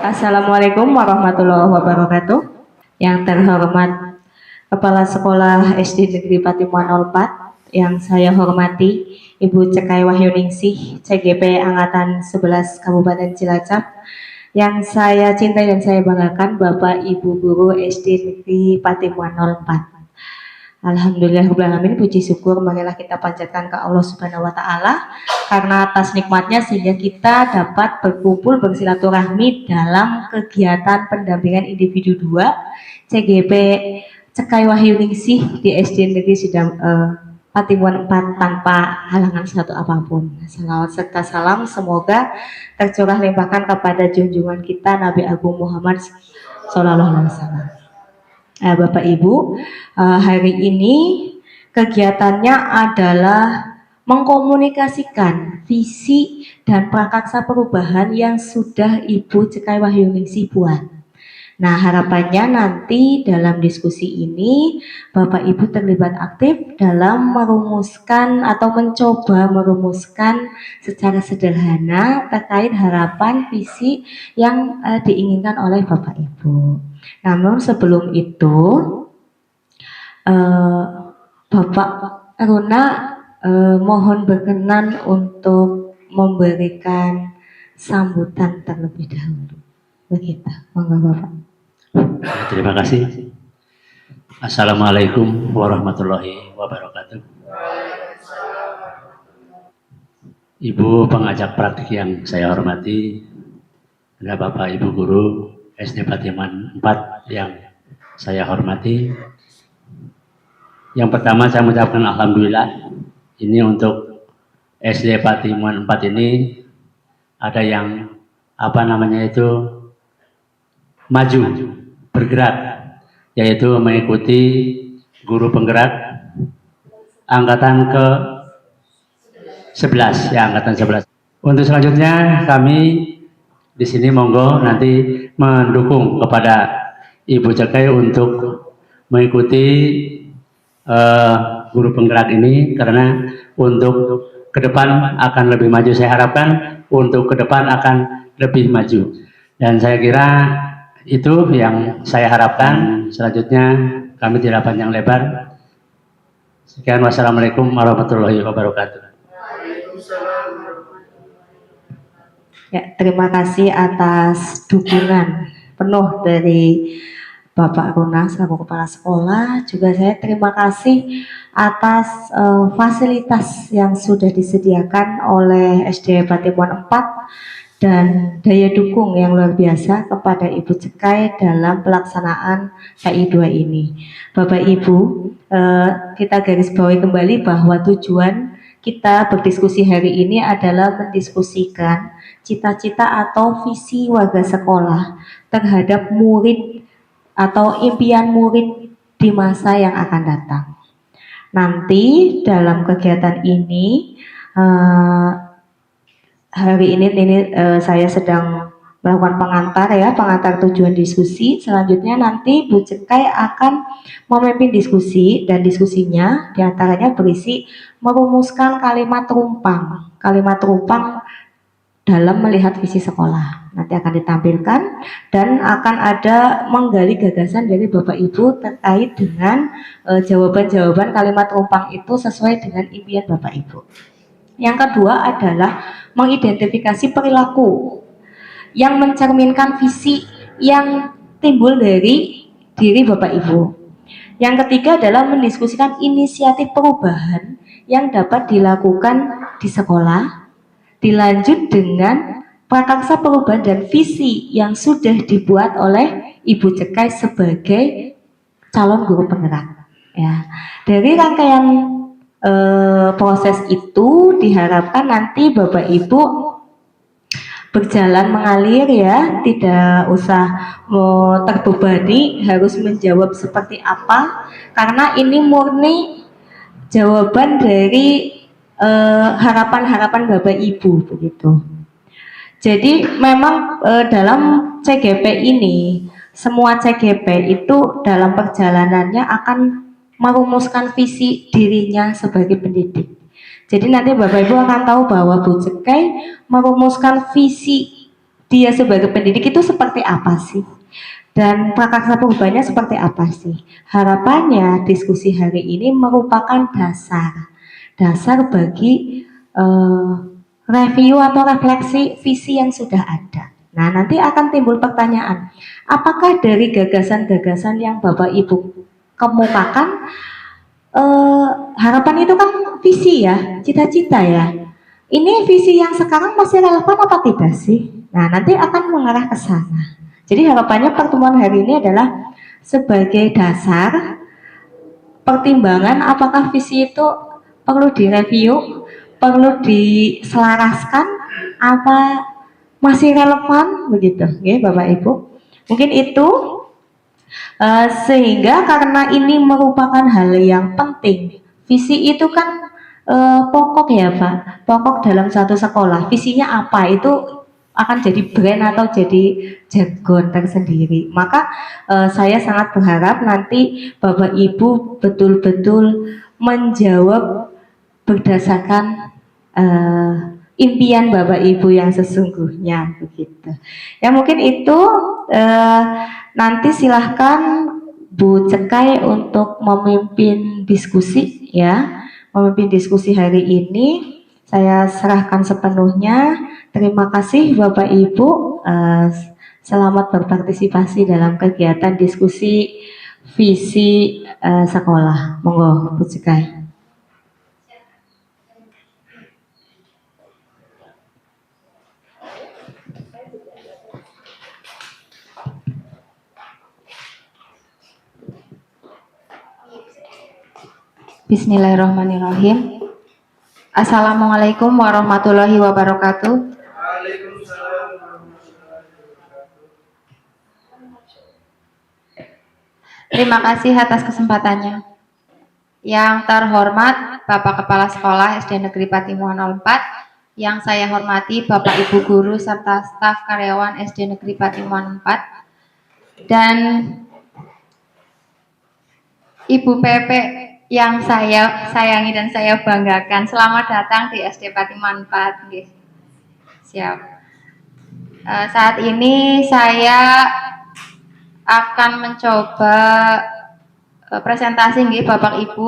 Assalamualaikum warahmatullahi wabarakatuh. Yang terhormat Kepala Sekolah SD Negeri Patimuan 04, yang saya hormati Ibu Cekai Wahyuningsih, CGP Angkatan 11 Kabupaten Cilacap. Yang saya cintai dan saya banggakan Bapak Ibu Guru SD Negeri Patimuan 04. Alhamdulillahirrahmanirrahim, puji syukur marilah kita panjatkan ke Allah Subhanahu wa Ta'ala karena atas nikmatnya sehingga kita dapat berkumpul bersilaturahmi dalam kegiatan pendampingan individu 2 CGP Cekai Wahyuningsih di SD Negeri Patimuan 4 tanpa halangan suatu apapun. Salawat serta salam semoga tercurah limpahkan kepada junjungan kita Nabi Agung Muhammad Sallallahu Alaihi Wasallam. Bapak Ibu, hari ini kegiatannya adalah mengkomunikasikan visi dan prakarsa perubahan yang sudah Ibu Cekai Wahyuningsih buat. Nah, harapannya nanti dalam diskusi ini Bapak Ibu terlibat aktif dalam merumuskan atau mencoba merumuskan secara sederhana terkait harapan visi yang diinginkan oleh Bapak Ibu. Namun sebelum itu Bapak Runa mohon berkenan untuk memberikan sambutan terlebih dahulu. Begitu, monggo Bapak. Terima kasih. Assalamualaikum warahmatullahi wabarakatuh. Ibu pengajak praktik yang saya hormati, ada Bapak Ibu Guru SD Patimuan 4 yang saya hormati. Yang pertama saya mengucapkan alhamdulillah, ini untuk SD Patimuan 4 ini ada yang maju, bergerak, yaitu mengikuti guru penggerak angkatan ke 11, ya angkatan 11. Untuk selanjutnya kami di sini monggo nanti mendukung kepada Ibu Cekai untuk mengikuti guru penggerak ini karena untuk ke depan akan lebih maju. Saya harapkan untuk ke depan akan lebih maju. Dan saya kira itu yang saya harapkan. Selanjutnya kami tidak panjang lebar. Sekian, wassalamualaikum warahmatullahi wabarakatuh. Ya, terima kasih atas dukungan penuh dari Bapak Runa selaku Kepala Sekolah. Juga saya terima kasih atas fasilitas yang sudah disediakan oleh SD Patimuan 4 dan daya dukung yang luar biasa kepada Ibu Cekai dalam pelaksanaan KI2 ini. Bapak Ibu, kita garis bawahi kembali bahwa tujuan kita berdiskusi hari ini adalah mendiskusikan cita-cita atau visi warga sekolah terhadap murid atau impian murid di masa yang akan datang. Nanti dalam kegiatan ini hari ini saya sedang melakukan pengantar tujuan diskusi. Selanjutnya nanti Bu Cekai akan memimpin diskusi dan diskusinya diantaranya berisi merumuskan kalimat rumpang dalam melihat visi sekolah. Nanti akan ditampilkan dan akan ada menggali gagasan dari Bapak Ibu terkait dengan jawaban-jawaban kalimat rumpang itu sesuai dengan impian Bapak Ibu. Yang kedua adalah mengidentifikasi perilaku yang mencerminkan visi yang timbul dari diri Bapak Ibu. Yang ketiga adalah mendiskusikan inisiatif perubahan yang dapat dilakukan di sekolah, dilanjut dengan prakarsa perubahan dan visi yang sudah dibuat oleh Ibu Cekai sebagai calon guru penggerak. Ya, dari rangkaian proses itu diharapkan nanti Bapak Ibu berjalan mengalir ya, tidak usah mau terbebani harus menjawab seperti apa, karena ini murni jawaban dari harapan-harapan Bapak Ibu begitu. Jadi memang dalam CGP ini semua CGP itu dalam perjalanannya akan merumuskan visi dirinya sebagai pendidik. Jadi nanti Bapak Ibu akan tahu bahwa Bu Cekai merumuskan visi dia sebagai pendidik itu seperti apa sih? Dan prakarsa perubahannya seperti apa sih? Harapannya diskusi hari ini merupakan dasar bagi review atau refleksi visi yang sudah ada. Nah, nanti akan timbul pertanyaan, apakah dari gagasan-gagasan yang Bapak Ibu kemukakan, harapan itu kan visi ya, cita-cita ya. Ini visi yang sekarang masih relevan apa tidak sih? Nah, nanti akan mengarah ke sana. Jadi harapannya pertemuan hari ini adalah sebagai dasar pertimbangan apakah visi itu perlu direview, perlu diselaraskan, apa masih relevan begitu, ya Bapak Ibu. Mungkin itu sehingga karena ini merupakan hal yang penting. Visi itu kan pokok ya Pak, pokok dalam satu sekolah. Visinya apa itu akan jadi brand atau jadi jargon tersendiri. Maka saya sangat berharap nanti Bapak Ibu betul-betul menjawab berdasarkan impian Bapak Ibu yang sesungguhnya begitu. Ya mungkin itu nanti silahkan Bu Cekai untuk memimpin diskusi ya, memimpin diskusi hari ini. Saya serahkan sepenuhnya. Terima kasih Bapak Ibu. Selamat berpartisipasi dalam kegiatan diskusi visi sekolah. Monggo Bu Cekai. Bismillahirrahmanirrahim. Assalamualaikum warahmatullahi wabarakatuh. Terima kasih atas kesempatannya. Yang terhormat Bapak Kepala Sekolah SD Negeri Patimuan 04, yang saya hormati Bapak Ibu Guru serta staf karyawan SD Negeri Patimuan 4, dan Ibu PP yang saya sayangi dan saya banggakan. Selamat datang di SD Patimuan 4. Siap. Saat ini saya akan mencoba presentasi Bapak Ibu.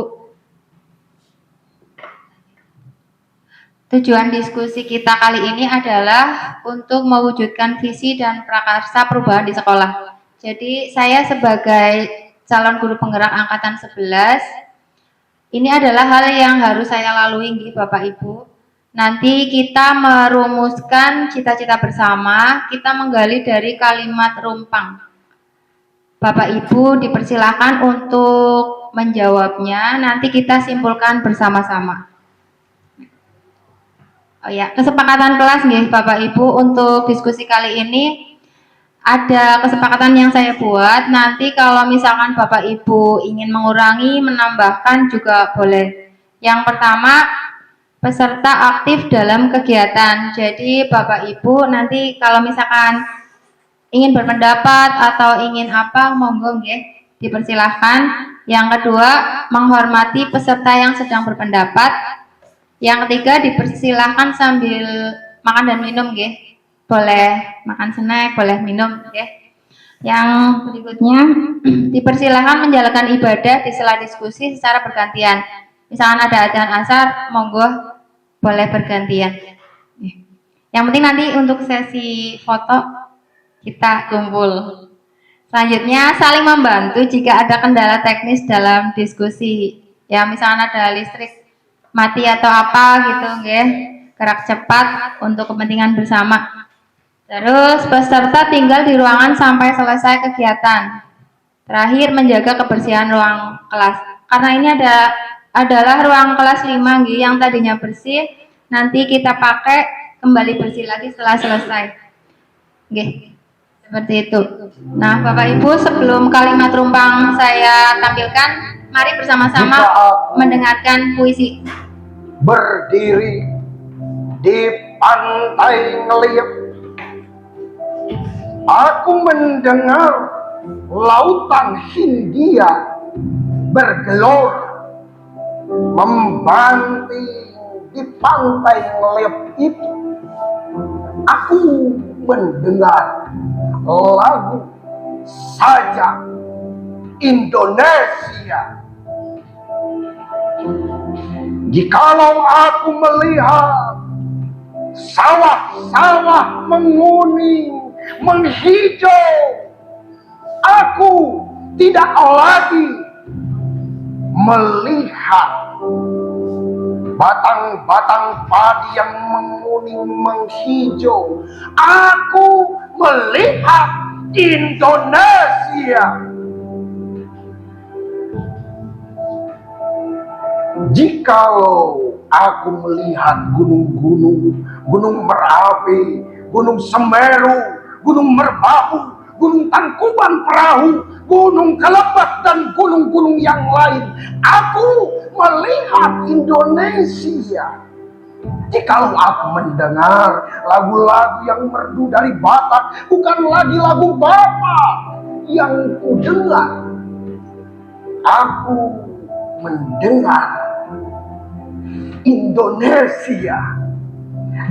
Tujuan diskusi kita kali ini adalah untuk mewujudkan visi dan prakarsa perubahan di sekolah. Jadi saya sebagai calon guru penggerak angkatan 11, ini adalah hal yang harus saya lalui Bapak Ibu. Nanti kita merumuskan cita-cita bersama, kita menggali dari kalimat rumpang. Bapak Ibu dipersilakan untuk menjawabnya, nanti kita simpulkan bersama-sama. Oh ya, kesepakatan kelas Bapak Ibu untuk diskusi kali ini. Ada kesepakatan yang saya buat, nanti kalau misalkan Bapak Ibu ingin mengurangi, menambahkan juga boleh. Yang pertama, peserta aktif dalam kegiatan. Jadi Bapak Ibu nanti kalau misalkan ingin berpendapat atau ingin apa, monggo dipersilahkan. Yang kedua, menghormati peserta yang sedang berpendapat. Yang ketiga, dipersilahkan sambil makan dan minum boleh makan snack, boleh minum Yang berikutnya, dipersilahkan menjalankan ibadah di sela diskusi secara bergantian. Misalkan ada adzan asar, monggo boleh bergantian. Yang penting nanti untuk sesi foto kita kumpul. Selanjutnya, saling membantu jika ada kendala teknis dalam diskusi. Ya, misalkan ada listrik mati atau apa gerak cepat untuk kepentingan bersama. Terus peserta tinggal di ruangan sampai selesai kegiatan. Terakhir, menjaga kebersihan ruang kelas. Karena ini adalah ruang kelas 5 yang tadinya bersih, nanti kita pakai kembali bersih lagi setelah selesai. Seperti itu. Nah, Bapak Ibu, sebelum kalimat rumpang saya tampilkan, mari bersama-sama mendengarkan puisi. Berdiri di pantai ngeliat, aku mendengar lautan Hindia bergelora, membanting di pantai ngeliat itu. Aku mendengar lagu sajak Indonesia. Jikalau aku melihat sawah-sawah menguning, menghijau, aku tidak lagi melihat batang-batang padi yang menguning, menghijau. Aku melihat Indonesia. Jikalau aku melihat gunung-gunung, Gunung Merapi, Gunung Semeru, Gunung Merbabu, Gunung Tangkuban Perahu, Gunung Kelebak, dan gunung-gunung yang lain, aku melihat Indonesia. Jikalau aku mendengar lagu-lagu yang merdu dari Batak, bukan lagi lagu Batak yang kudengar, aku mendengar Indonesia.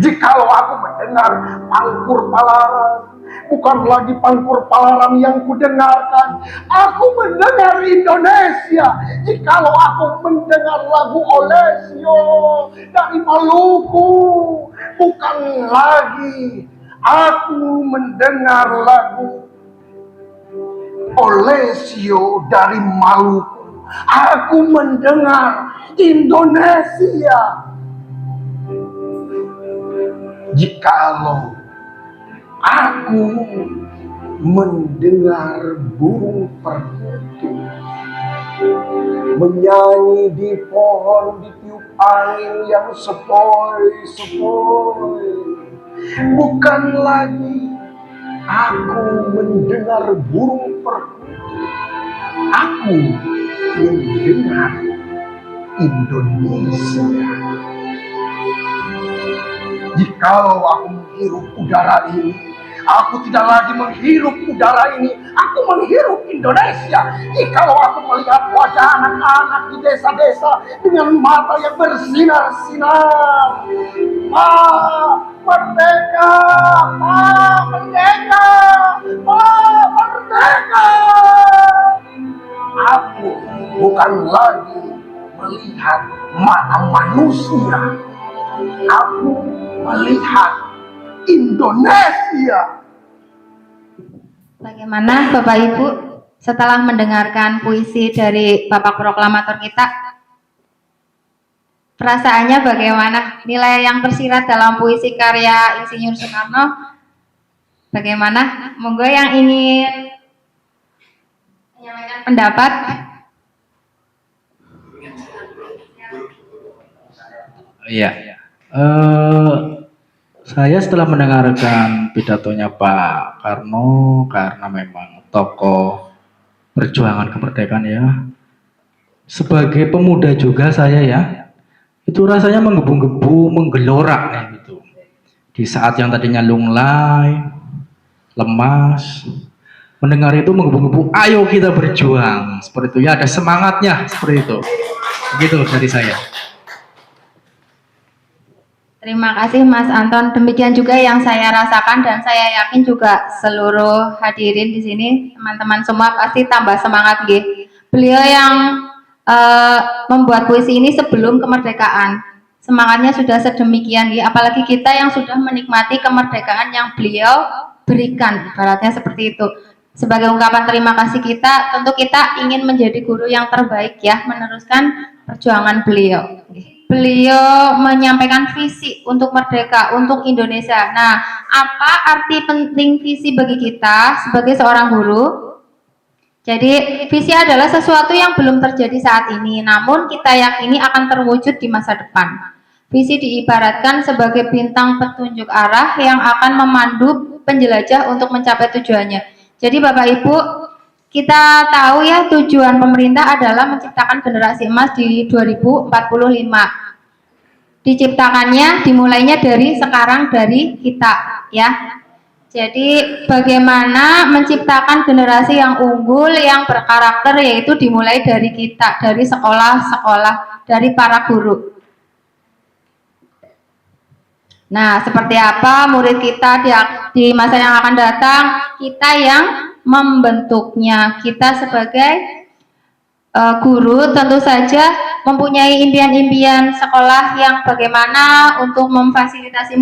Jikalau aku mendengar Pangkur Palaran, bukan lagi Pangkur Palaran yang kudengarkan, aku mendengar Indonesia. Jikalau aku mendengar lagu Olesio dari Maluku, bukan lagi aku mendengar lagu Olesio dari Maluku, aku mendengar Indonesia. Jikalau aku mendengar burung perkutut menyanyi di pohon, ditiup angin yang sepoi-sepoi, bukan lagi aku mendengar burung perkutut, aku mendengar Indonesia. Jikalau aku menghirup udara ini, aku tidak lagi menghirup udara ini, aku menghirup Indonesia. Jikalau aku melihat wajah anak-anak di desa-desa dengan mata yang bersinar-sinar, merdeka, merdeka, merdeka, aku bukan lagi melihat mata manusia, aku melihat Indonesia. Bagaimana Bapak Ibu setelah mendengarkan puisi dari Bapak Proklamator kita? Perasaannya bagaimana? Nilai yang tersirat dalam puisi karya Insinyur Soekarno bagaimana? Monggo yang ingin menyampaikan pendapat. Iya. Saya setelah mendengarkan pidatonya Pak Karno, karena memang tokoh perjuangan kemerdekaan ya, sebagai pemuda juga saya ya, itu rasanya menggebu-gebu, menggelora ya gitu. Di saat yang tadinya lunglai, lemas, mendengar itu menggebu-gebu, ayo kita berjuang, seperti itu ya, ada semangatnya seperti itu. Begitu dari saya. Terima kasih Mas Anton. Demikian juga yang saya rasakan dan saya yakin juga seluruh hadirin di sini, teman-teman semua pasti tambah semangat nggih. Beliau yang membuat puisi ini sebelum kemerdekaan. Semangatnya sudah sedemikian nggih, apalagi kita yang sudah menikmati kemerdekaan yang beliau berikan, ibaratnya seperti itu. Sebagai ungkapan terima kasih kita, tentu kita ingin menjadi guru yang terbaik ya, meneruskan perjuangan beliau. Beliau menyampaikan visi untuk merdeka, untuk Indonesia. Nah, apa arti penting visi bagi kita sebagai seorang guru? Jadi, visi adalah sesuatu yang belum terjadi saat ini, namun kita yakini akan terwujud di masa depan. Visi diibaratkan sebagai bintang petunjuk arah yang akan memandu penjelajah untuk mencapai tujuannya. Jadi, Bapak Ibu, kita tahu ya tujuan pemerintah adalah menciptakan generasi emas di 2045. Diciptakannya, dimulainya dari sekarang, dari kita ya. Jadi bagaimana menciptakan generasi yang unggul, yang berkarakter, yaitu dimulai dari kita, dari sekolah-sekolah, dari para guru. Nah, seperti apa murid kita di masa yang akan datang, kita yang membentuknya. Kita sebagai guru tentu saja mempunyai impian-impian sekolah yang bagaimana untuk memfasilitasi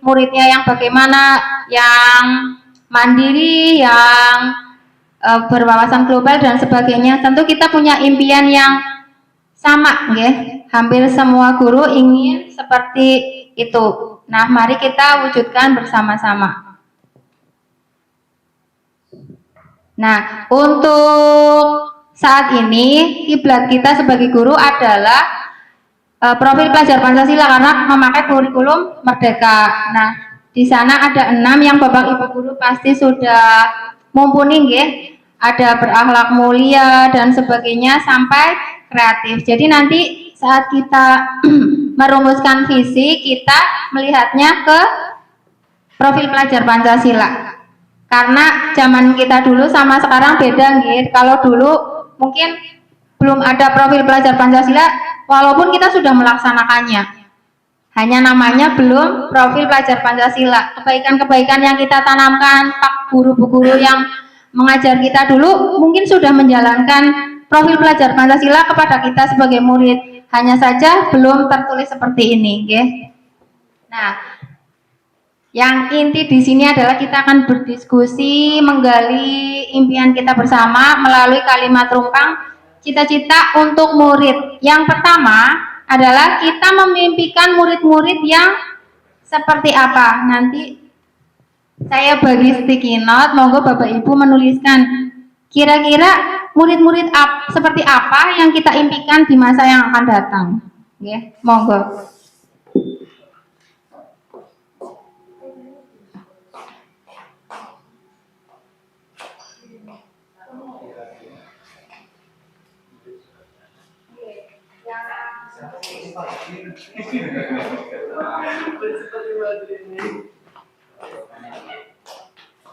muridnya yang bagaimana, yang mandiri, yang berwawasan global dan sebagainya. Tentu kita punya impian yang sama, nggih. Hampir semua guru ingin seperti itu. Nah, mari kita wujudkan bersama-sama. Nah, untuk saat ini kiblat kita sebagai guru adalah profil pelajar Pancasila karena memakai kurikulum Merdeka. Nah, di sana ada 6 yang Bapak Ibu guru pasti sudah mumpuni, nggih. Ada berakhlak mulia dan sebagainya sampai kreatif. Jadi nanti saat kita merumuskan visi, kita melihatnya ke profil pelajar Pancasila. Karena zaman kita dulu sama sekarang beda, nggih. Kalau dulu mungkin belum ada profil pelajar Pancasila, walaupun kita sudah melaksanakannya. Hanya namanya belum profil pelajar Pancasila. Kebaikan-kebaikan yang kita tanamkan, Pak guru-bu guru yang mengajar kita dulu mungkin sudah menjalankan profil pelajar Pancasila kepada kita sebagai murid. Hanya saja belum tertulis seperti ini, nggih. Nah, yang inti di sini adalah kita akan berdiskusi, menggali impian kita bersama melalui kalimat rumpang cita-cita untuk murid. Yang pertama adalah kita memimpikan murid-murid yang seperti apa. Nanti saya bagi sticky note, monggo Bapak Ibu menuliskan kira-kira murid-murid seperti apa yang kita impikan di masa yang akan datang. Nggih, monggo.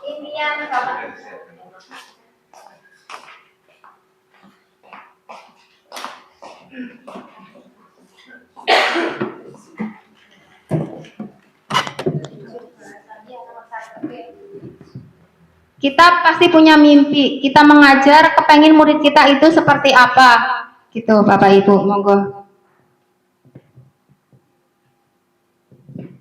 Impian Bapak. Kita pasti punya mimpi, kita mengajar kepengen murid kita itu seperti apa, gitu Bapak Ibu, monggo.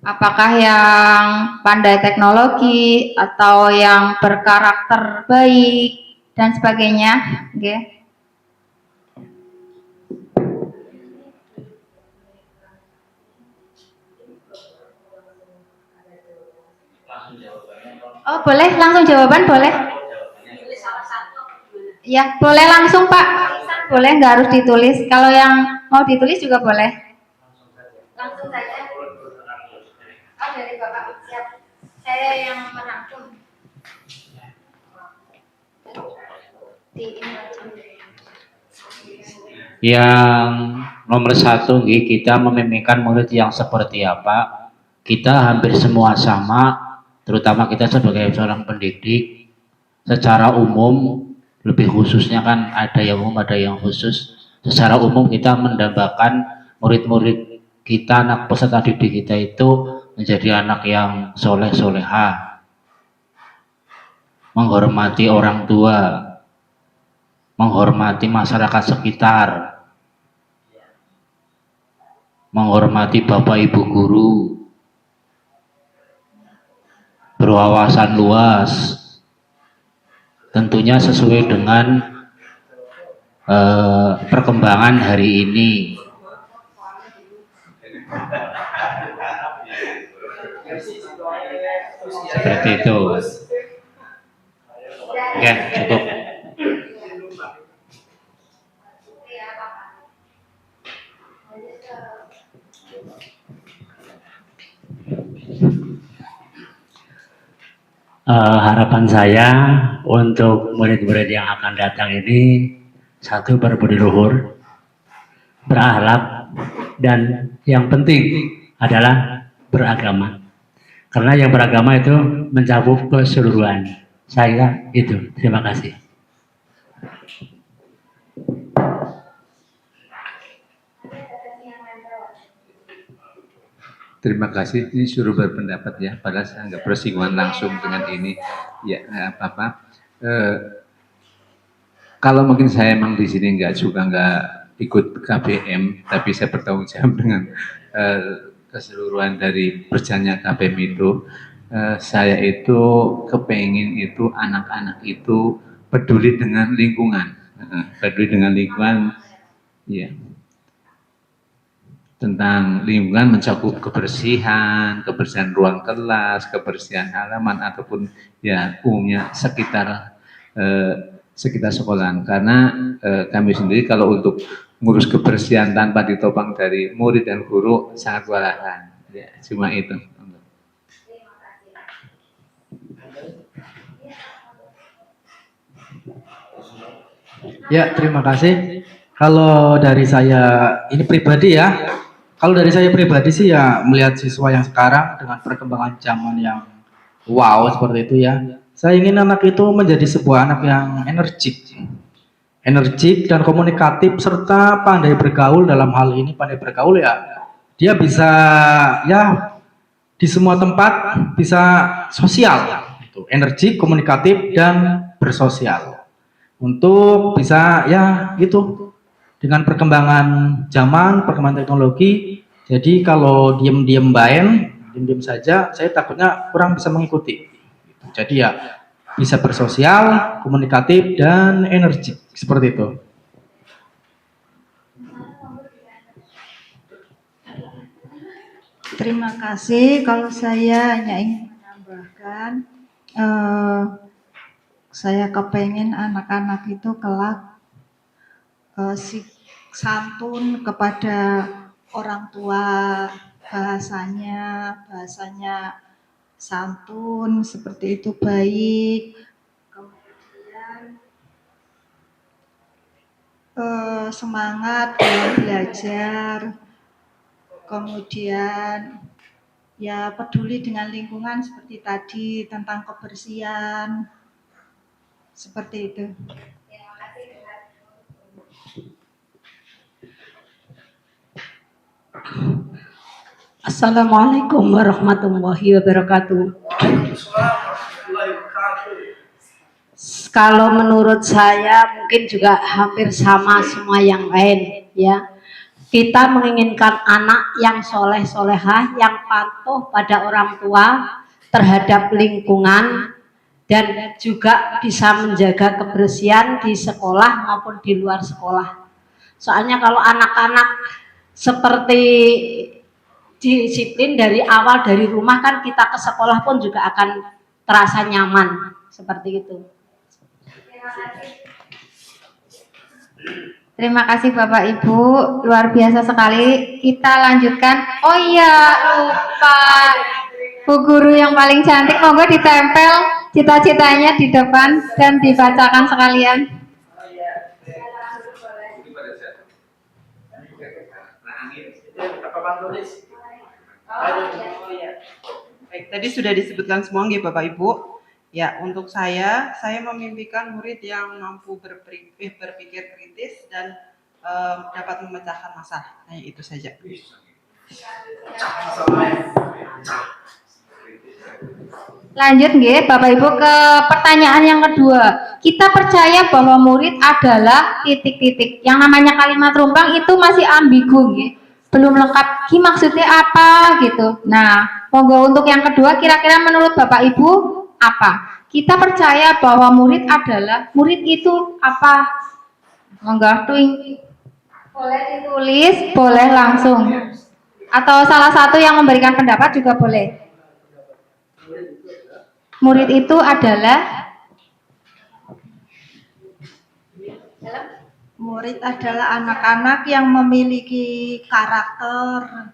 Apakah yang pandai teknologi atau yang berkarakter baik dan sebagainya, okay. Oh boleh, langsung jawaban boleh? Ya boleh langsung Pak, boleh nggak harus ditulis. Kalau yang mau ditulis juga boleh. Langsung saja. Oh dari Bapak, siap. Saya yang merangkum. Yang nomor 1, kita memimpikan murid yang seperti apa. Kita hampir semua sama, terutama kita sebagai seorang pendidik. Secara umum, lebih khususnya kan ada yang umum, ada yang khusus. Secara umum kita mendambakan murid-murid kita, anak peserta didik kita itu menjadi anak yang soleh soleha, menghormati orang tua, menghormati masyarakat sekitar, menghormati bapak ibu guru, berwawasan luas, tentunya sesuai dengan perkembangan hari ini. Seperti itu. Ya, cukup. Harapan saya untuk murid-murid yang akan datang ini, 1, berbudi luhur, berakhlak, dan yang penting adalah beragama. Karena yang beragama itu mencakup keseluruhan. Saya itu, terima kasih. Terima kasih. Ini suruh berpendapat ya. Padahal saya nggak bersinggungan langsung dengan ini. Ya, nggak apa-apa. Eh, Kalau mungkin saya emang di sini nggak ikut KBM, tapi saya bertanggung jawab dengan keseluruhan dari berjalannya KBM itu. Saya itu kepengen itu anak-anak itu peduli dengan lingkungan, peduli dengan lingkungan, ya, tentang lingkungan mencakup kebersihan, kebersihan ruang kelas, kebersihan halaman ataupun ya umumnya sekitar sekolahan. Karena kami sendiri kalau untuk ngurus kebersihan tanpa ditopang dari murid dan guru sangat kewalahan. Ya, cuma itu. Ya, terima kasih. Kalau dari saya ini pribadi ya, kalau dari saya pribadi sih ya melihat siswa yang sekarang dengan perkembangan zaman yang wow seperti itu ya. Saya ingin anak itu menjadi sebuah anak yang energik dan komunikatif serta pandai bergaul. Dalam hal ini pandai bergaul ya, dia bisa ya di semua tempat bisa sosial, gitu. Energik, komunikatif dan bersosial. Untuk bisa ya gitu dengan perkembangan zaman, perkembangan teknologi. Jadi kalau diem-diem diem-diem saja, saya takutnya kurang bisa mengikuti. Jadi ya bisa bersosial, komunikatif dan energik seperti itu. Terima kasih. Kalau saya hanya ingin menambahkan, saya kepengen anak-anak itu kelak santun kepada orang tua, bahasanya santun seperti itu baik. Kemudian semangat dalam belajar. Kemudian ya peduli dengan lingkungan seperti tadi tentang kebersihan seperti itu. Assalamualaikum warahmatullahi wabarakatuh. Kalau menurut saya mungkin juga hampir sama semua yang lain ya. Kita menginginkan anak yang soleh-solehah, yang patuh pada orang tua, terhadap lingkungan, dan juga bisa menjaga kebersihan di sekolah maupun di luar sekolah. Soalnya kalau anak-anak seperti disiplin dari awal dari rumah, kan kita ke sekolah pun juga akan terasa nyaman seperti itu. Terima kasih Bapak Ibu, luar biasa sekali. Kita lanjutkan. Oh iya, lupa. Bu Guru yang paling cantik, monggo ditempel cita-citanya di depan dan dibacakan sekalian. Baik, tadi sudah disebutkan semua nggih Bapak Ibu. Ya, untuk saya memimpikan murid yang mampu berpikir kritis dan dapat memecahkan masalah. Hanya itu saja. Lanjut nggih Bapak Ibu ke pertanyaan yang kedua. Kita percaya bahwa murid adalah titik-titik. Yang namanya kalimat rumpang itu masih ambigu nggih. Belum lengkap ki maksudnya apa gitu. Nah, monggo untuk yang kedua kira-kira menurut Bapak Ibu apa? Kita percaya bahwa murid itu apa? Monggo boleh ditulis, boleh langsung. Atau salah satu yang memberikan pendapat juga boleh. Murid itu adalah anak-anak yang memiliki karakter,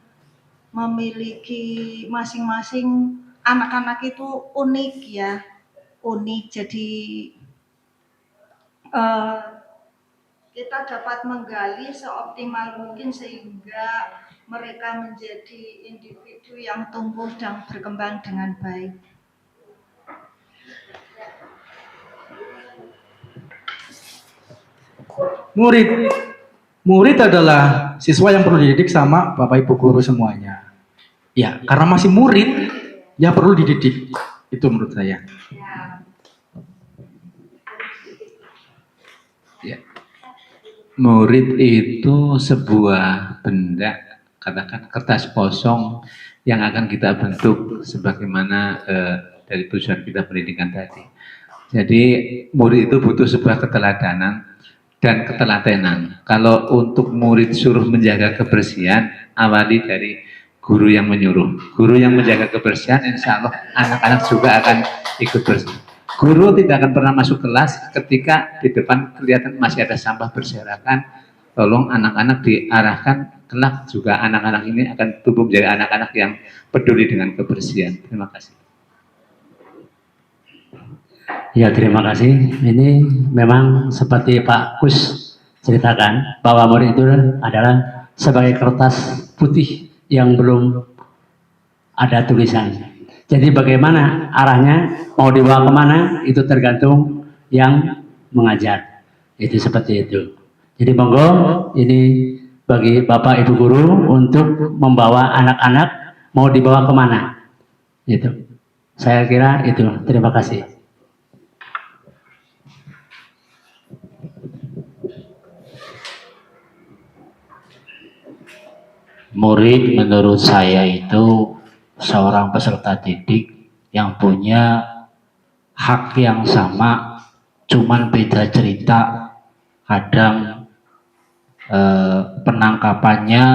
memiliki masing-masing. Anak-anak itu unik ya, unik. Jadi kita dapat menggali seoptimal mungkin sehingga mereka menjadi individu yang tumbuh dan berkembang dengan baik. Murid adalah siswa yang perlu dididik sama Bapak Ibu guru semuanya. Ya, karena masih murid, ya perlu dididik. Itu menurut saya. Ya. Murid itu sebuah benda, katakan kertas kosong yang akan kita bentuk sebagaimana dari tujuan kita pendidikan tadi. Jadi murid itu butuh sebuah keteladanan dan ketelatenan. Kalau untuk murid suruh menjaga kebersihan, awali dari guru yang menyuruh. Guru yang menjaga kebersihan, insya Allah anak-anak juga akan ikut bersih. Guru tidak akan pernah masuk kelas ketika di depan kelihatan masih ada sampah berserakan. Tolong anak-anak diarahkan, kelak juga anak-anak ini akan tumbuh menjadi anak-anak yang peduli dengan kebersihan. Terima kasih. Ya, terima kasih. Ini memang seperti Pak Kus ceritakan bahwa murid itu adalah sebagai kertas putih yang belum ada tulisan. Jadi bagaimana arahnya, mau dibawa kemana, itu tergantung yang mengajar. Itu seperti itu. Jadi monggo, ini bagi Bapak Ibu Guru untuk membawa anak-anak, mau dibawa kemana. Itu. Saya kira itu. Terima kasih. Murid menurut saya itu seorang peserta didik yang punya hak yang sama, cuman beda cerita. Kadang penangkapannya,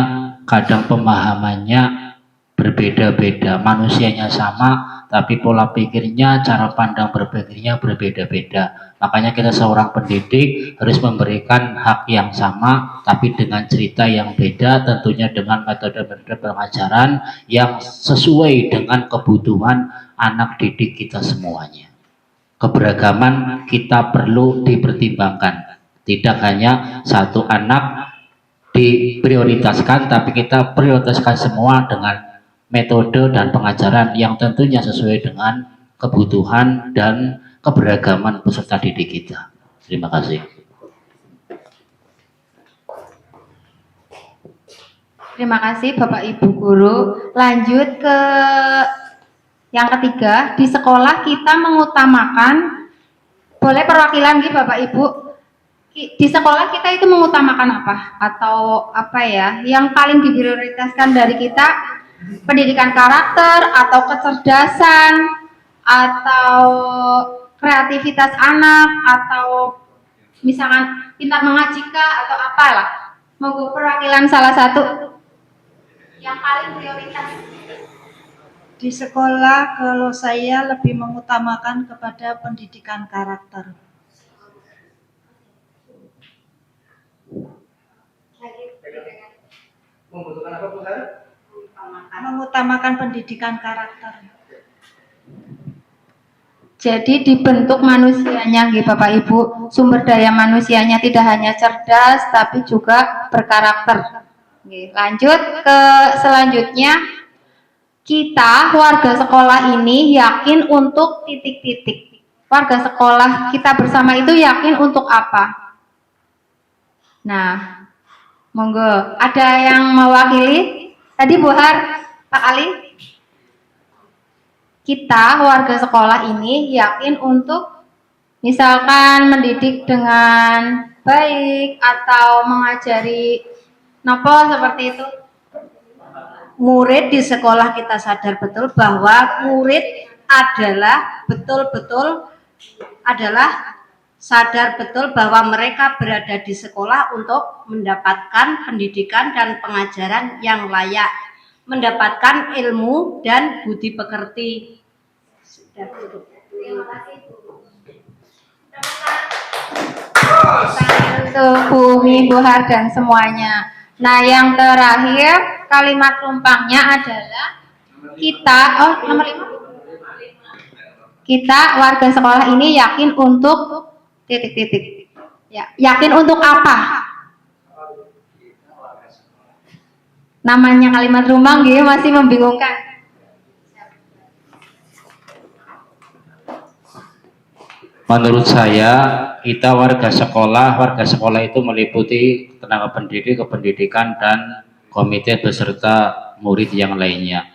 kadang pemahamannya berbeda-beda. Manusianya sama, tapi pola pikirnya, cara pandang berpikirnya berbeda-beda. Makanya kita seorang pendidik harus memberikan hak yang sama, tapi dengan cerita yang beda, tentunya dengan metode-metode pengajaran yang sesuai dengan kebutuhan anak didik kita semuanya. Keberagaman kita perlu dipertimbangkan. Tidak hanya satu anak diprioritaskan, tapi kita prioritaskan semua dengan metode dan pengajaran yang tentunya sesuai dengan kebutuhan dan keberagaman peserta didik kita. Terima kasih. Terima kasih Bapak Ibu Guru. Lanjut ke yang ketiga, di sekolah kita mengutamakan, boleh perwakilan gitu Bapak Ibu, di sekolah kita itu mengutamakan apa? Atau apa ya, yang paling diprioritaskan dari kita, pendidikan karakter, atau kecerdasan, atau kreativitas anak, atau misalkan pintar mengaji atau apalah. Monggo perwakilan salah satu yang paling prioritas. Di sekolah kalau saya lebih mengutamakan kepada pendidikan karakter. Mengutamakan pendidikan karakter. Jadi dibentuk manusianya, gitu Bapak Ibu, sumber daya manusianya tidak hanya cerdas, tapi juga berkarakter. Lanjut ke selanjutnya, kita warga sekolah ini yakin untuk titik-titik. Warga sekolah kita bersama itu yakin untuk apa? Nah, monggo, ada yang mewakili? Tadi Bu Har, Pak Ali? Kita warga sekolah ini yakin untuk misalkan mendidik dengan baik atau mengajari nopo seperti itu. Murid di sekolah kita sadar betul bahwa murid adalah betul-betul sadar betul bahwa mereka berada di sekolah untuk mendapatkan pendidikan dan pengajaran yang layak, mendapatkan ilmu dan budi pekerti. Sudah cukup. Terima kasih Bu. Untuk Bumi, Bu Har dan semuanya. Nah, yang terakhir kalimat tumpangnya adalah kita, nomor 5. Kita warga sekolah ini yakin untuk titik-titik. Ya, yakin untuk apa? Namanya kalimat rumbang gitu masih membingungkan. Menurut saya, kita warga sekolah itu meliputi tenaga pendidik, kependidikan, dan komite beserta murid yang lainnya.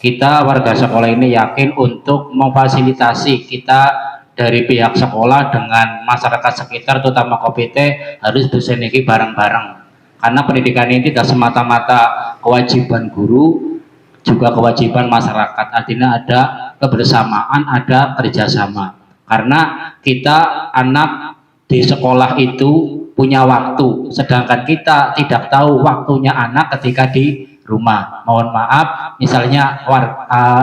kita warga sekolah ini yakin untuk memfasilitasi kita dari pihak sekolah dengan masyarakat sekitar, terutama KPT, harus bersinergi bareng-bareng. Karena pendidikan ini tidak semata-mata kewajiban guru, juga kewajiban masyarakat. Artinya ada kebersamaan, ada kerjasama. Karena kita anak di sekolah itu punya waktu, sedangkan kita tidak tahu waktunya anak ketika di rumah. Mohon maaf, misalnya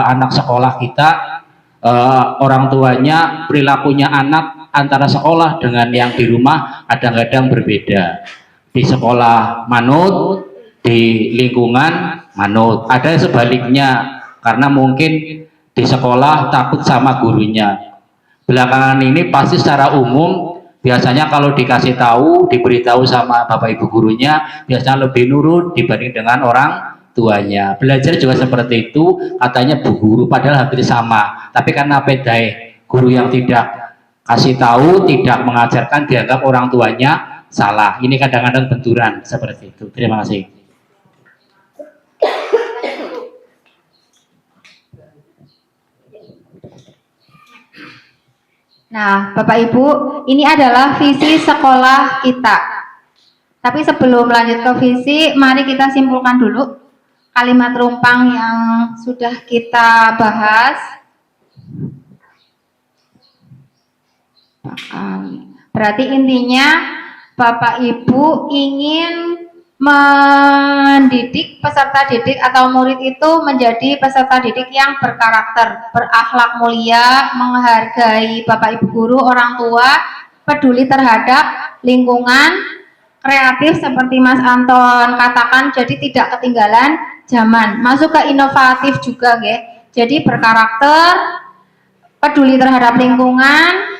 anak sekolah kita, orang tuanya, perilakunya anak antara sekolah dengan yang di rumah kadang-kadang berbeda. Di sekolah manut, di lingkungan manut. Ada sebaliknya, karena mungkin di sekolah takut sama gurunya. Belakangan ini pasti secara umum biasanya kalau dikasih tahu, diberitahu sama bapak ibu gurunya, biasanya lebih nurut dibanding dengan orang tuanya. Belajar juga seperti itu, katanya bu guru, padahal hampir sama. Tapi karena bedai guru yang tidak kasih tahu, tidak mengajarkan, dianggap orang tuanya salah. Ini kadang-kadang benturan seperti itu. Terima kasih. Nah, Bapak Ibu, ini adalah visi sekolah kita. Tapi sebelum lanjut ke visi, mari kita simpulkan dulu kalimat rumpang yang sudah kita bahas. Berarti intinya Bapak Ibu ingin mendidik peserta didik atau murid itu menjadi peserta didik yang berkarakter, berakhlak mulia, menghargai Bapak Ibu guru, orang tua, peduli terhadap lingkungan, kreatif seperti Mas Anton katakan, jadi tidak ketinggalan zaman, masuk ke inovatif juga, nggih. Jadi berkarakter, peduli terhadap lingkungan,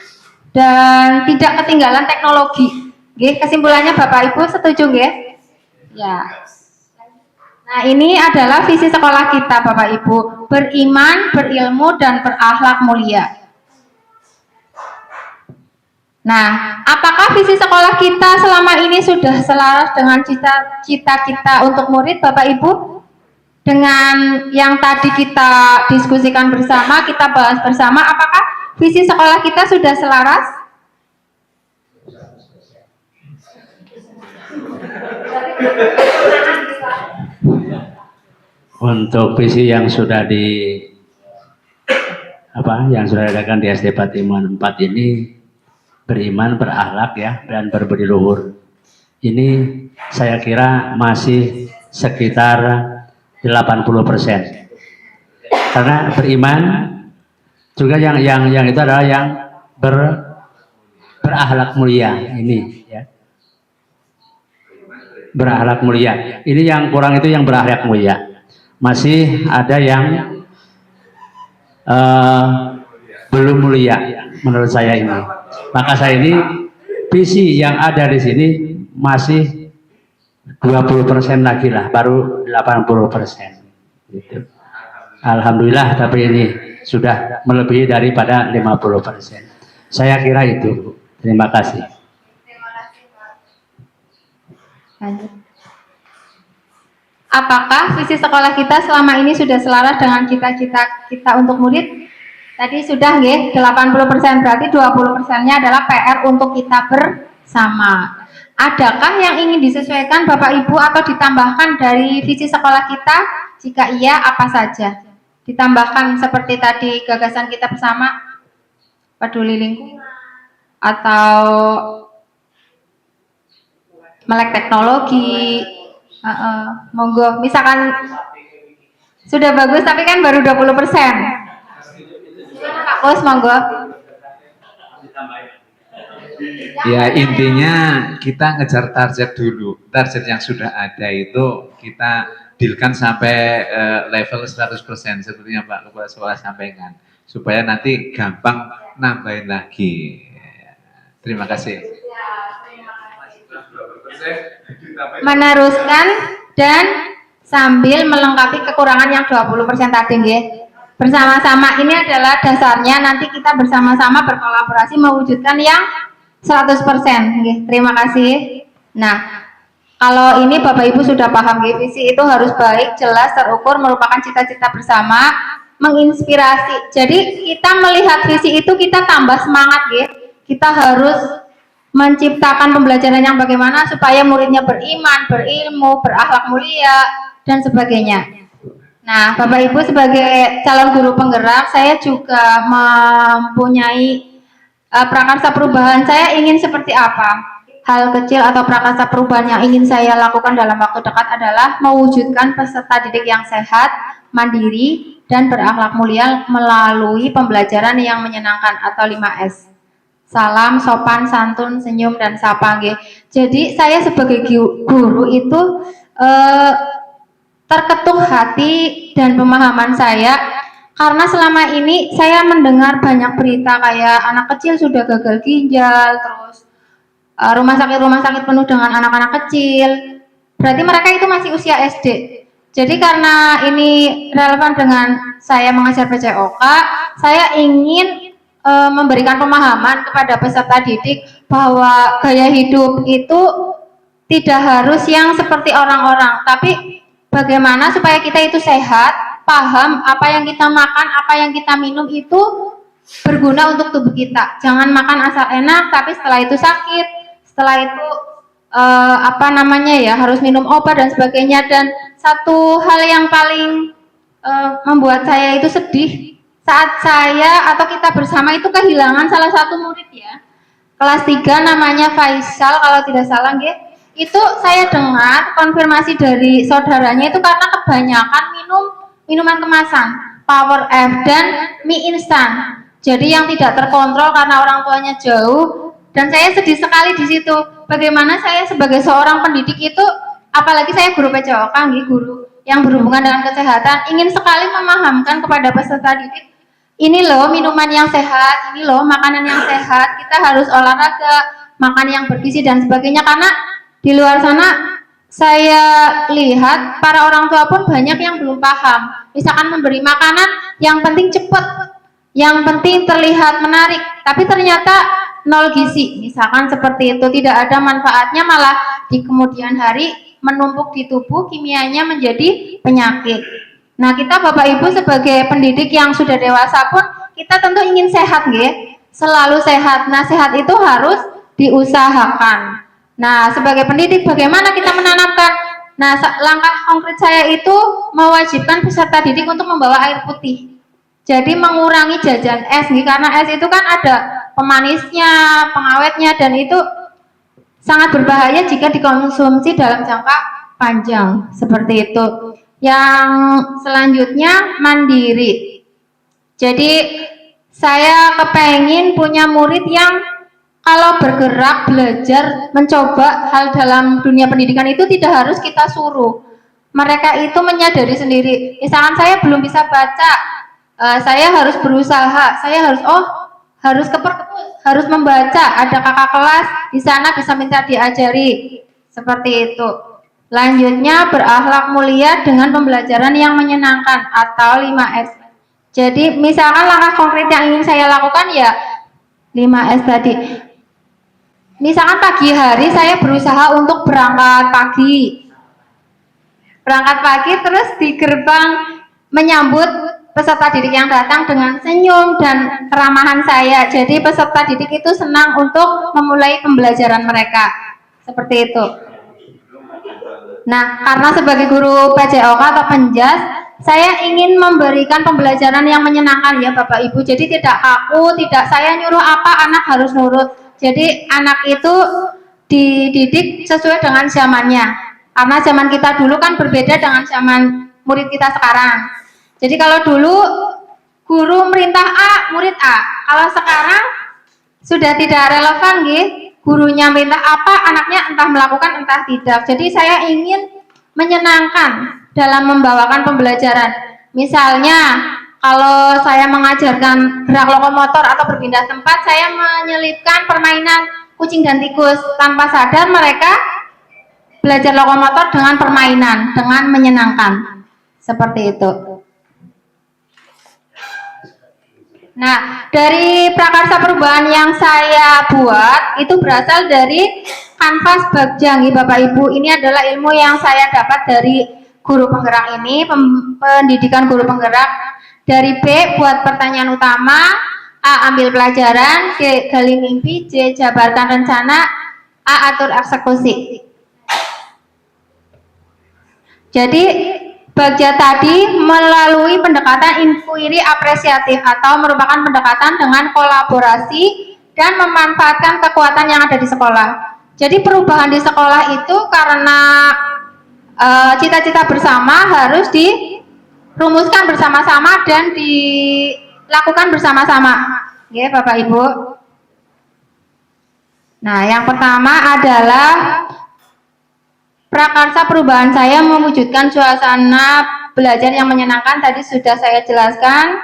dan tidak ketinggalan teknologi. Nggih, kesimpulannya Bapak Ibu setuju nggih? Ya. Nah, ini adalah visi sekolah kita Bapak Ibu, beriman, berilmu, dan berakhlak mulia. Nah, apakah visi sekolah kita selama ini sudah selaras dengan cita-cita kita untuk murid Bapak Ibu? Dengan yang tadi kita diskusikan bersama, kita bahas bersama, apakah visi sekolah kita sudah selaras? Untuk visi yang sudah yang sudah diadakan di SD Patimuan 4 ini, beriman, berakhlak ya, dan berbudi luhur. Ini saya kira masih sekitar 80%. Karena beriman juga yang itu adalah yang berakhlak mulia ini ya. Berakhlak mulia. Ini yang kurang itu yang berakhlak mulia. Masih ada yang belum mulia menurut saya ini. Maka saya ini visi yang ada di sini masih 20% lagi lah, baru 80%. Gitu. Alhamdulillah, tapi ini sudah melebihi daripada 50%. Saya kira itu. Terima kasih. Apakah visi sekolah kita selama ini sudah selaras dengan cita-cita kita untuk murid? Tadi sudah nggih, 80%, berarti 20%-nya adalah PR untuk kita bersama. Adakah yang ingin disesuaikan Bapak Ibu atau ditambahkan dari visi sekolah kita? Jika iya, apa saja? Ditambahkan seperti tadi gagasan kita bersama, peduli lingkungan, atau melek teknologi, monggo. Misalkan sudah bagus tapi kan baru 20%. Pak Kus, monggo. Ya, intinya kita ngejar target dulu. Target yang sudah ada itu kita dealkan sampai level 100% seperti yang Pak Kepala Sekolah sampaikan, supaya nanti gampang nambahin lagi. Terima kasih. Meneruskan dan sambil melengkapi kekurangan yang 20% tadi nggih. Bersama-sama ini adalah dasarnya, nanti kita bersama-sama berkolaborasi mewujudkan yang 100% nggih. Terima kasih. Nah, Kalau ini Bapak Ibu sudah paham, visi itu harus baik, jelas, terukur, merupakan cita-cita bersama, menginspirasi. Jadi kita melihat visi itu kita tambah semangat, kita harus menciptakan pembelajaran yang bagaimana supaya muridnya beriman, berilmu, berakhlak mulia, dan sebagainya. Nah, Bapak Ibu sebagai calon guru penggerak, saya juga mempunyai prakarsa perubahan. Saya ingin seperti apa? Hal kecil atau prakarsa perubahan yang ingin saya lakukan dalam waktu dekat adalah mewujudkan peserta didik yang sehat, mandiri, dan berakhlak mulia melalui pembelajaran yang menyenangkan atau 5S. Salam, sopan, santun, senyum, dan sapa. Jadi saya sebagai guru itu terketuk hati dan pemahaman saya karena selama ini saya mendengar banyak berita kayak anak kecil sudah gagal ginjal, terus rumah sakit penuh dengan anak-anak kecil. Berarti mereka itu masih usia SD. Jadi karena ini relevan dengan saya mengajar PCOK, saya ingin memberikan pemahaman kepada peserta didik bahwa gaya hidup itu tidak harus yang seperti orang-orang, tapi bagaimana supaya kita itu sehat, paham apa yang kita makan, apa yang kita minum itu berguna untuk tubuh kita. Jangan makan asal enak, tapi setelah itu sakit, setelah itu harus minum obat dan sebagainya. Dan satu hal yang paling membuat saya itu sedih saat saya atau kita bersama itu kehilangan salah satu murid ya, kelas 3 namanya Faisal kalau tidak salah itu saya dengar konfirmasi dari saudaranya itu karena kebanyakan minum minuman kemasan, Power F dan mie instan. Jadi yang tidak terkontrol karena orang tuanya jauh, dan saya sedih sekali di situ. Bagaimana saya sebagai seorang pendidik itu, apalagi saya guru PCOK, guru yang berhubungan dengan kesehatan, ingin sekali memahamkan kepada peserta didik, ini loh minuman yang sehat, ini loh makanan yang sehat, kita harus olahraga, makan yang bergizi dan sebagainya. Karena di luar sana saya lihat para orang tua pun banyak yang belum paham. Misalkan memberi makanan yang penting cepat, yang penting terlihat menarik, tapi ternyata nol gizi. Misalkan seperti itu, tidak ada manfaatnya, malah di kemudian hari menumpuk di tubuh, kimianya menjadi penyakit. Nah, kita Bapak Ibu sebagai pendidik yang sudah dewasa pun kita tentu ingin sehat, selalu sehat. Nah, sehat itu harus diusahakan. Nah, sebagai pendidik bagaimana kita menanamkan? Nah, langkah konkret saya itu mewajibkan peserta didik untuk membawa air putih. Jadi mengurangi jajan es karena es itu kan ada pemanisnya, pengawetnya, dan itu sangat berbahaya jika dikonsumsi dalam jangka panjang seperti itu. Yang selanjutnya mandiri. Jadi saya kepengen punya murid yang kalau bergerak, belajar, mencoba hal dalam dunia pendidikan itu tidak harus kita suruh. Mereka itu menyadari sendiri. Misalkan saya belum bisa baca, saya harus berusaha, saya harus ke perpus, harus membaca, ada kakak kelas di sana bisa minta diajari, seperti itu. Lanjutnya berakhlak mulia dengan pembelajaran yang menyenangkan atau 5S. Jadi misalkan langkah konkret yang ingin saya lakukan ya 5S tadi. Misalkan pagi hari saya berusaha untuk berangkat pagi terus di gerbang menyambut peserta didik yang datang dengan senyum dan keramahan saya. Jadi peserta didik itu senang untuk memulai pembelajaran mereka. Seperti itu. Nah, karena sebagai guru PCOK atau penjas, saya ingin memberikan pembelajaran yang menyenangkan ya Bapak Ibu. Jadi tidak kaku, tidak saya nyuruh apa anak harus nurut. Jadi anak itu dididik sesuai dengan zamannya. Karena zaman kita dulu kan berbeda dengan zaman murid kita sekarang. Jadi kalau dulu guru merintah A, murid A. Kalau sekarang sudah tidak relevan gurunya minta apa, anaknya entah melakukan entah tidak. Jadi saya ingin menyenangkan dalam membawakan pembelajaran. Misalnya kalau saya mengajarkan gerak lokomotor atau berpindah tempat, saya menyelipkan permainan kucing dan tikus. Tanpa sadar mereka belajar lokomotor dengan permainan, dengan menyenangkan. Seperti itu. Nah, dari prakarsa perubahan yang saya buat itu berasal dari kanvas bagja nggih Bapak Ibu. Ini adalah ilmu yang saya dapat dari guru penggerak ini, pendidikan guru penggerak. Dari B buat pertanyaan utama, A ambil pelajaran, C gali mimpi, C jabarkan rencana, A atur eksekusi. Jadi bagja tadi melalui pendekatan inquiry apresiatif atau merupakan pendekatan dengan kolaborasi dan memanfaatkan kekuatan yang ada di sekolah. Jadi perubahan di sekolah itu karena cita-cita bersama harus dirumuskan bersama-sama dan dilakukan bersama-sama. Ya, Bapak Ibu. Nah, yang pertama adalah prakarsa perubahan saya mewujudkan suasana belajar yang menyenangkan. Tadi sudah saya jelaskan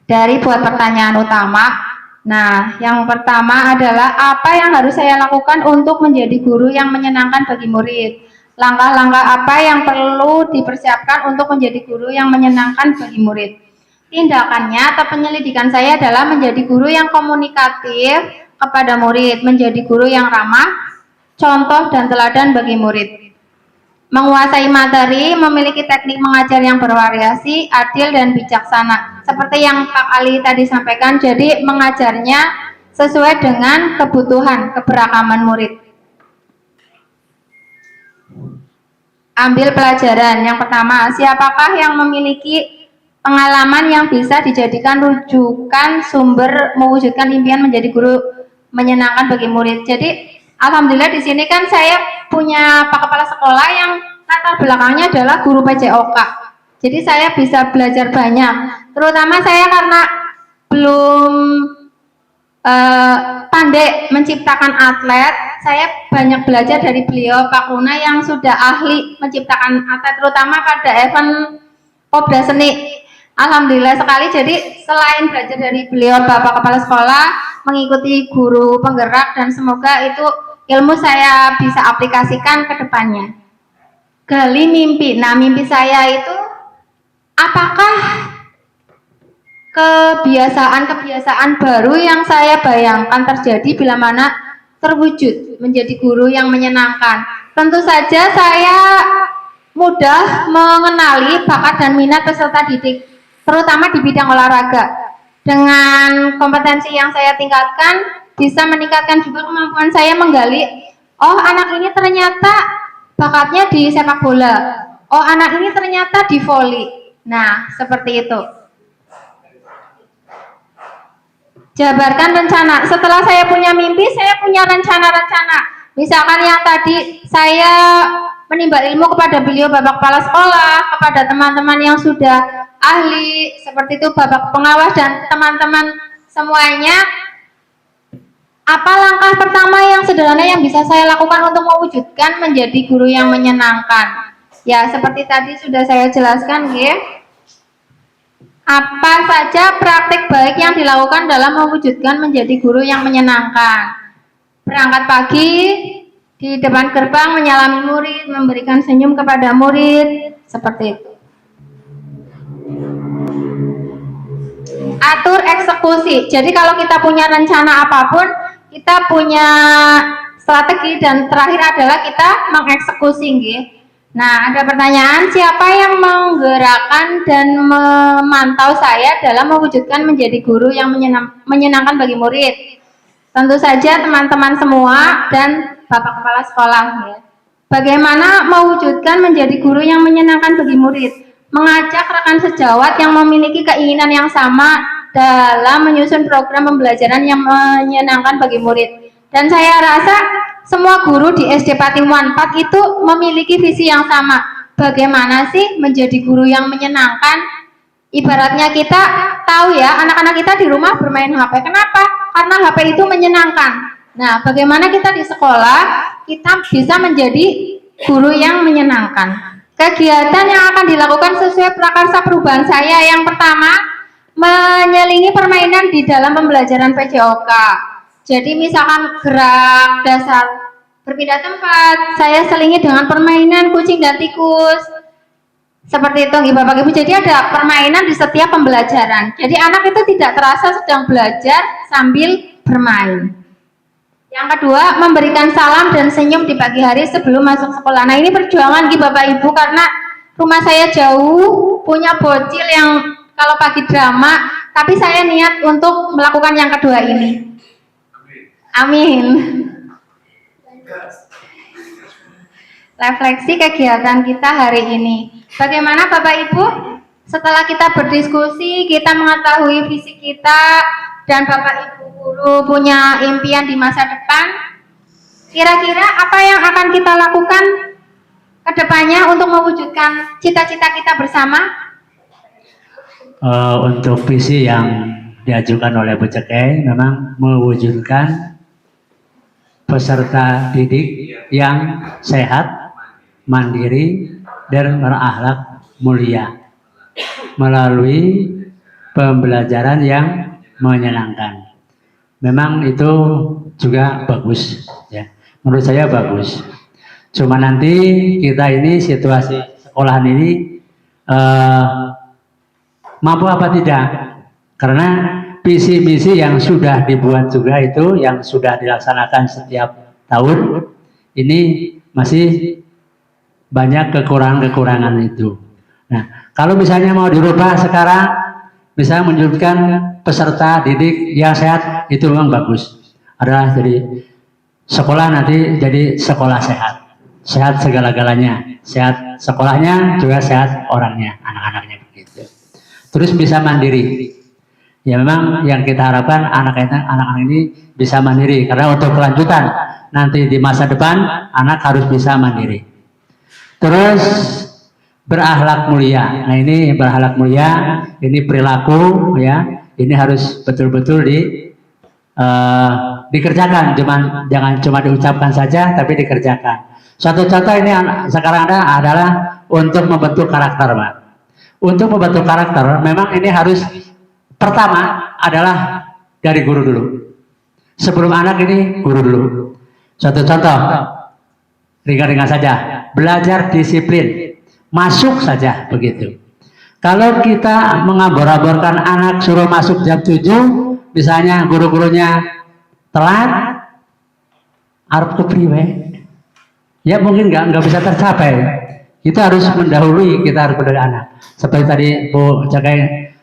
dari buat pertanyaan utama. Nah, yang pertama adalah apa yang harus saya lakukan untuk menjadi guru yang menyenangkan bagi murid. Langkah-langkah apa yang perlu dipersiapkan untuk menjadi guru yang menyenangkan bagi murid. Tindakannya atau penyelidikan saya adalah menjadi guru yang komunikatif kepada murid, menjadi guru yang ramah, contoh dan teladan bagi murid. Menguasai materi, memiliki teknik mengajar yang bervariasi, adil dan bijaksana. Seperti yang Pak Ali tadi sampaikan, jadi mengajarnya sesuai dengan kebutuhan, keberagaman murid. Ambil pelajaran. Yang pertama, siapakah yang memiliki pengalaman yang bisa dijadikan rujukan sumber mewujudkan impian menjadi guru menyenangkan bagi murid. Jadi alhamdulillah di sini kan saya punya Pak Kepala Sekolah yang latar belakangnya adalah guru PJOK. Jadi saya bisa belajar banyak. Terutama saya karena belum pandai menciptakan atlet, saya banyak belajar dari beliau Pak Kuna yang sudah ahli menciptakan atlet, terutama pada event Pobda Seni. Alhamdulillah sekali. Jadi selain belajar dari beliau Bapak Kepala Sekolah, mengikuti guru penggerak, dan semoga itu ilmu saya bisa aplikasikan ke depannya. Gali mimpi. Nah, mimpi saya itu apakah kebiasaan-kebiasaan baru yang saya bayangkan terjadi bila mana terwujud menjadi guru yang menyenangkan. Tentu saja saya mudah mengenali bakat dan minat peserta didik, terutama di bidang olahraga. Dengan kompetensi yang saya tingkatkan, bisa meningkatkan juga kemampuan saya menggali, oh anak ini ternyata bakatnya di sepak bola, oh anak ini ternyata di voli. Nah, seperti itu. Jabarkan rencana. Setelah saya punya mimpi, saya punya rencana-rencana. Misalkan yang tadi saya menimba ilmu kepada beliau Bapak Kepala Sekolah, kepada teman-teman yang sudah ahli, seperti itu Bapak Pengawas dan teman-teman semuanya. Apa langkah pertama yang sederhana yang bisa saya lakukan untuk mewujudkan menjadi guru yang menyenangkan? Ya, seperti tadi sudah saya jelaskan, ya. Apa saja praktik baik yang dilakukan dalam mewujudkan menjadi guru yang menyenangkan? Berangkat pagi, di depan gerbang menyalami murid, memberikan senyum kepada murid, seperti itu. Atur eksekusi. Jadi kalau kita punya rencana apapun, kita punya strategi, dan terakhir adalah kita mengeksekusi, nggih. Nah, ada pertanyaan, siapa yang menggerakkan dan memantau saya dalam mewujudkan menjadi guru yang menyenangkan bagi murid? Tentu saja teman-teman semua dan Bapak Kepala Sekolah. Ya. Bagaimana mewujudkan menjadi guru yang menyenangkan bagi murid? Mengajak rekan sejawat yang memiliki keinginan yang sama dalam menyusun program pembelajaran yang menyenangkan bagi murid. Dan saya rasa semua guru di SD Patimuan 4 itu memiliki visi yang sama. Bagaimana sih menjadi guru yang menyenangkan? Ibaratnya kita tahu ya, anak-anak kita di rumah bermain HP. Kenapa? Karena HP itu menyenangkan. Nah, bagaimana kita di sekolah, kita bisa menjadi guru yang menyenangkan. Kegiatan yang akan dilakukan sesuai prakarsa perubahan saya. Yang pertama, menyelingi permainan di dalam pembelajaran PJOK. Jadi misalkan gerak dasar berpindah tempat, saya selingi dengan permainan kucing dan tikus. Seperti itu, Bapak Ibu. Jadi ada permainan di setiap pembelajaran. Jadi anak itu tidak terasa sedang belajar sambil bermain. Yang kedua, memberikan salam dan senyum di pagi hari sebelum masuk sekolah. Nah, ini perjuangan di Bapak Ibu karena rumah saya jauh, punya bocil yang kalau pagi drama, tapi saya niat untuk melakukan yang kedua ini. Amin. Refleksi kegiatan kita hari ini. Bagaimana Bapak Ibu? Setelah kita berdiskusi, kita mengetahui visi kita, dan Bapak Ibu guru punya impian di masa depan, kira-kira apa yang akan kita lakukan ke depannya untuk mewujudkan cita-cita kita bersama? Untuk visi yang diajukan oleh Bu Cekai memang mewujudkan peserta didik yang sehat, mandiri, dan berakhlak mulia melalui pembelajaran yang menyenangkan. Memang itu juga bagus, ya. Menurut saya bagus. Cuma nanti kita ini situasi sekolahan ini mampu apa tidak? Karena visi misi yang sudah dibuat juga itu, yang sudah dilaksanakan setiap tahun, ini masih banyak kekurangan-kekurangan itu. Nah, kalau misalnya mau dirubah sekarang, misalnya menunjukkan peserta didik yang sehat, itu memang bagus. Adalah jadi sekolah nanti jadi sekolah sehat. Sehat segala-galanya. Sehat sekolahnya, juga sehat orangnya, anak-anaknya begitu. Terus bisa mandiri. Ya memang yang kita harapkan anak-anak ini bisa mandiri. Karena untuk kelanjutan nanti di masa depan, anak harus bisa mandiri. Terus berakhlak mulia. Nah ini berakhlak mulia, ini perilaku, ya. Ini harus betul-betul dikerjakan, jangan cuma diucapkan saja, tapi dikerjakan. Suatu contoh ini sekarang adalah untuk membentuk karakter, Pak. Untuk membentuk karakter, memang ini harus pertama adalah dari guru dulu. Sebelum anak ini guru dulu. Suatu contoh, ringan-ringan saja, belajar disiplin, masuk saja begitu. Kalau kita mengabor-aborkan anak suruh masuk jam 7, misalnya guru-gurunya telat, arep kepriwe, ya mungkin nggak bisa tercapai. Kita harus mendahului, kita harus mendahului anak. Seperti tadi Bu Cekai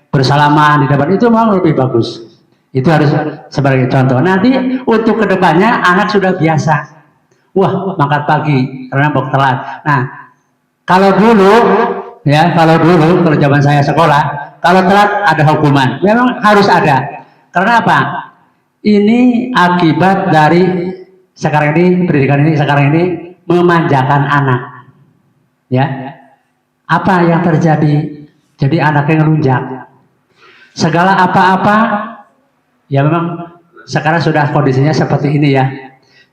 bersalaman di depan, itu memang lebih bagus. Itu harus sebagai contoh. Nanti untuk kedepannya anak sudah biasa. Wah, makan pagi karena mau telat. Nah, kalau dulu kalau zaman saya sekolah, kalau telat ada hukuman. Memang harus ada. Karena apa? Ini akibat dari sekarang ini, pendidikan ini sekarang ini memanjakan anak. Ya. Apa yang terjadi? Jadi anaknya ngelunjak. Segala apa-apa, ya memang sekarang sudah kondisinya seperti ini ya.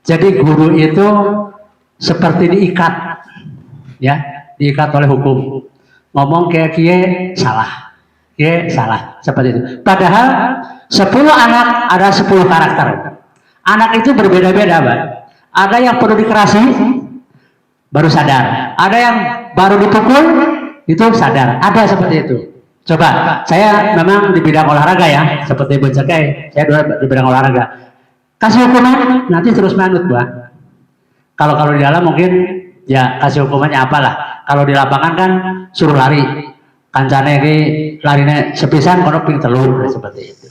Jadi guru itu seperti diikat, ya, diikat oleh hukum. Ngomong kayak kie salah, seperti itu. Padahal 10 anak ada 10 karakter. Anak itu berbeda-beda, Pak. Ada yang perlu dikerasi, baru sadar. Ada yang baru dipukul, itu sadar. Ada seperti itu. Coba, saya memang di bidang olahraga ya, seperti Bu Cekai, saya di bidang olahraga. Kasih hukuman, nanti terus manut, Pak. Kalau di dalam mungkin ya kasih hukumannya apalah. Kalau di lapangan kan suruh lari, kancane ki larinya sepisan kono ping telur, seperti itu.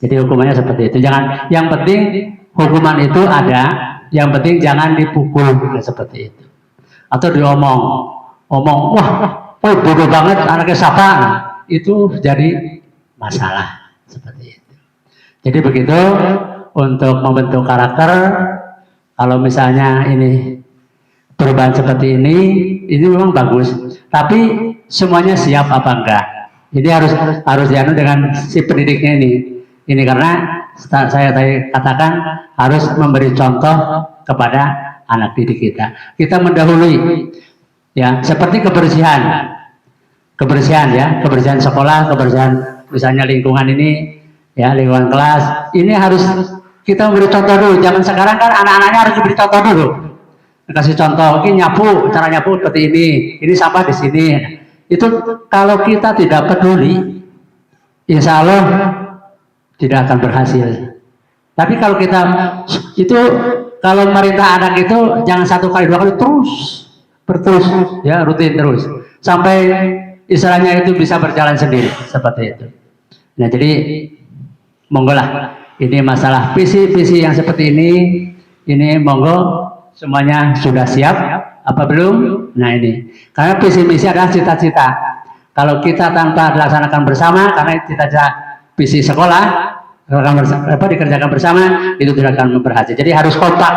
Jadi hukumannya seperti itu. Jangan, yang penting hukuman itu ada, yang penting jangan dipukul, seperti itu. Atau diomong, wah, bodoh banget anaknya siapa, itu jadi masalah, seperti itu. Jadi begitu untuk membentuk karakter. Kalau misalnya ini perubahan seperti ini memang bagus, tapi semuanya siap apa enggak? Jadi harus dianu dengan si pendidiknya ini karena saya tadi katakan harus memberi contoh kepada anak didik kita. Kita mendahului, ya, seperti kebersihan ya, kebersihan sekolah, kebersihan misalnya lingkungan ini, ya, lingkungan kelas. Ini harus kita memberi contoh dulu. Zaman sekarang kan anak-anaknya harus diberi contoh dulu. Kasih contoh, ini nyapu, cara nyapu seperti ini sampah di sini. Itu kalau kita tidak peduli, insya Allah tidak akan berhasil. Tapi kalau kita itu kalau merintah anak itu jangan 1 kali 2 kali terus ya rutin terus sampai istilahnya itu bisa berjalan sendiri seperti itu. Nah jadi monggo lah ini masalah visi yang seperti ini monggo semuanya sudah siap apa belum? Nah ini karena visi misi adalah cita-cita. Kalau kita tanpa dilaksanakan bersama karena cita-cita visi sekolah dikerjakan bersama itu tidak akan berhasil. Jadi harus kompak.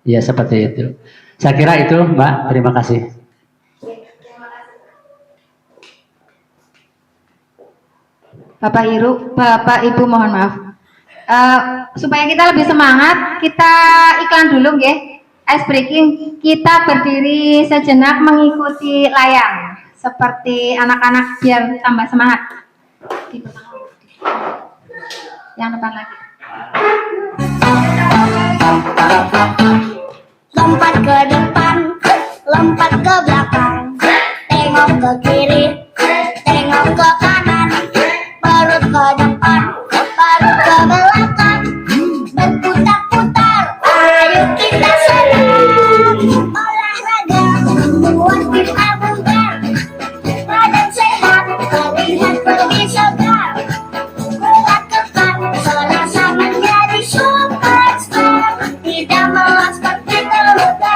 Ya seperti itu. Saya kira itu Mbak. Terima kasih. Bapak Ibu mohon maaf. Supaya kita lebih semangat, kita iklan dulu nggih. Ice breaking, kita berdiri sejenak mengikuti layar seperti anak-anak biar tambah semangat. Yang depan lagi. Lompat ke depan, lompat ke belakang, tengok ke kiri, tengok ke kanan, perut ke depan, perut ke belakang, berputar-putar, ayo kita senang. Olahraga membuat kita bugar, badan sehat, terlihat lebih segar. Lakukan selasa menjadi superstar, tidak malas seperti terluka.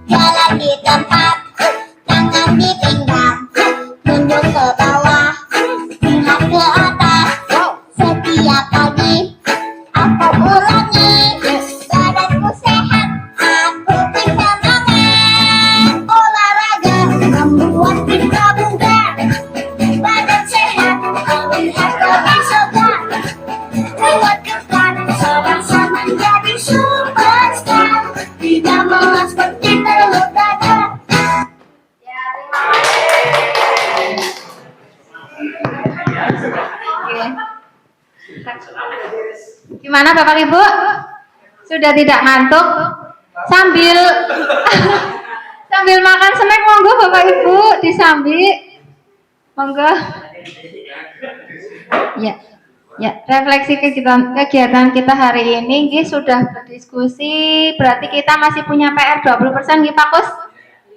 Jalan di tempat, tangan di pinggang, tunjuk ke bawah, lihat ke atas. Setiap pagi aku ulangi, badanku sehat, aku bersemangat. Olahraga membuat kita bugar, badan sehat, terlihat lebih segar. Lakukan selasa menjadi superstar, tidak malas seperti terluka. Gimana Bapak Ibu? Sudah tidak ngantuk? Sambil sambil makan snack monggo Bapak Ibu disambi. Monggo. Ya, refleksi kegiatan kita hari ini nggih sudah berdiskusi, berarti kita masih punya PR 20% nggih Pak Kus?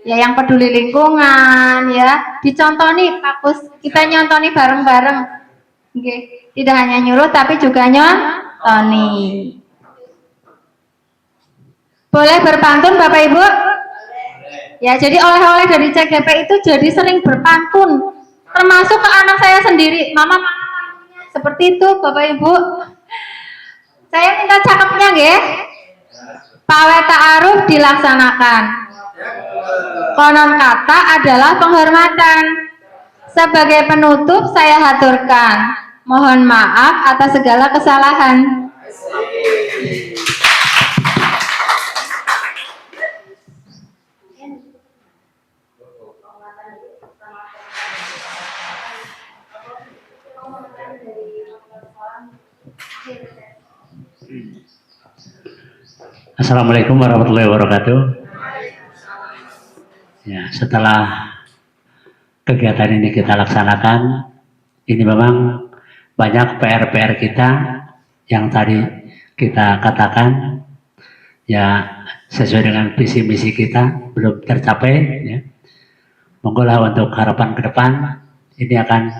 Ya yang peduli lingkungan ya, dicontoh nih Pak Kus, kita nyontoni bareng-bareng. Nggih, tidak hanya nyuruh tapi juga nyontoni. Boleh berpantun Bapak Ibu? Ya, jadi oleh-oleh dari CGP itu jadi sering berpantun, termasuk ke anak saya sendiri. Mama seperti itu Bapak Ibu. Saya minta cakepnya nggih. Pawe ta'aruf dilaksanakan. Konon kata adalah penghormatan. Sebagai penutup saya haturkan. Mohon maaf atas segala kesalahan. Assalamualaikum warahmatullahi wabarakatuh. Ya, setelah kegiatan ini kita laksanakan, ini memang banyak PR-PR kita yang tadi kita katakan, ya sesuai dengan visi misi kita belum tercapai. Ya. Monggolah untuk harapan ke depan ini akan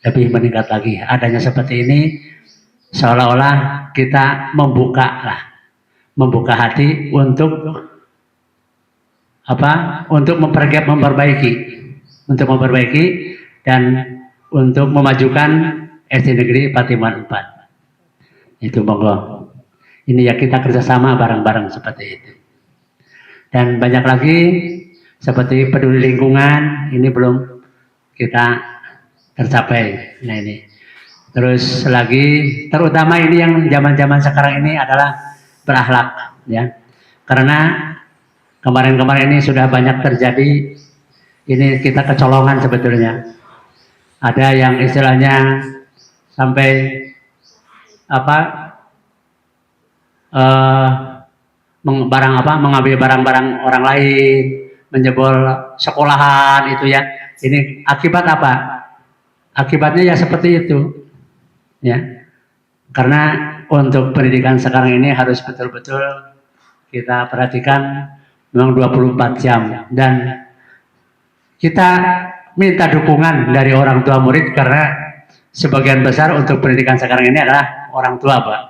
lebih meningkat lagi. Adanya seperti ini seolah-olah kita membuka hati untuk untuk memperbaiki dan untuk memajukan SD Negeri Patimuan 4. Itu monggo. Ini ya kita kerjasama bareng-bareng seperti itu. Dan banyak lagi seperti peduli lingkungan ini belum kita tercapai. Nah ini. Terus lagi terutama ini yang zaman-zaman sekarang ini adalah berakhlak ya. Karena kemarin-kemarin ini sudah banyak terjadi, ini kita kecolongan sebetulnya. Ada yang istilahnya sampai mengambil barang-barang orang lain, menjebol sekolahan itu ya. Ini akibat apa? Akibatnya ya seperti itu. Ya. Karena untuk pendidikan sekarang ini harus betul-betul kita perhatikan memang 24 jam dan kita minta dukungan dari orang tua murid karena sebagian besar untuk pendidikan sekarang ini adalah orang tua, Pak.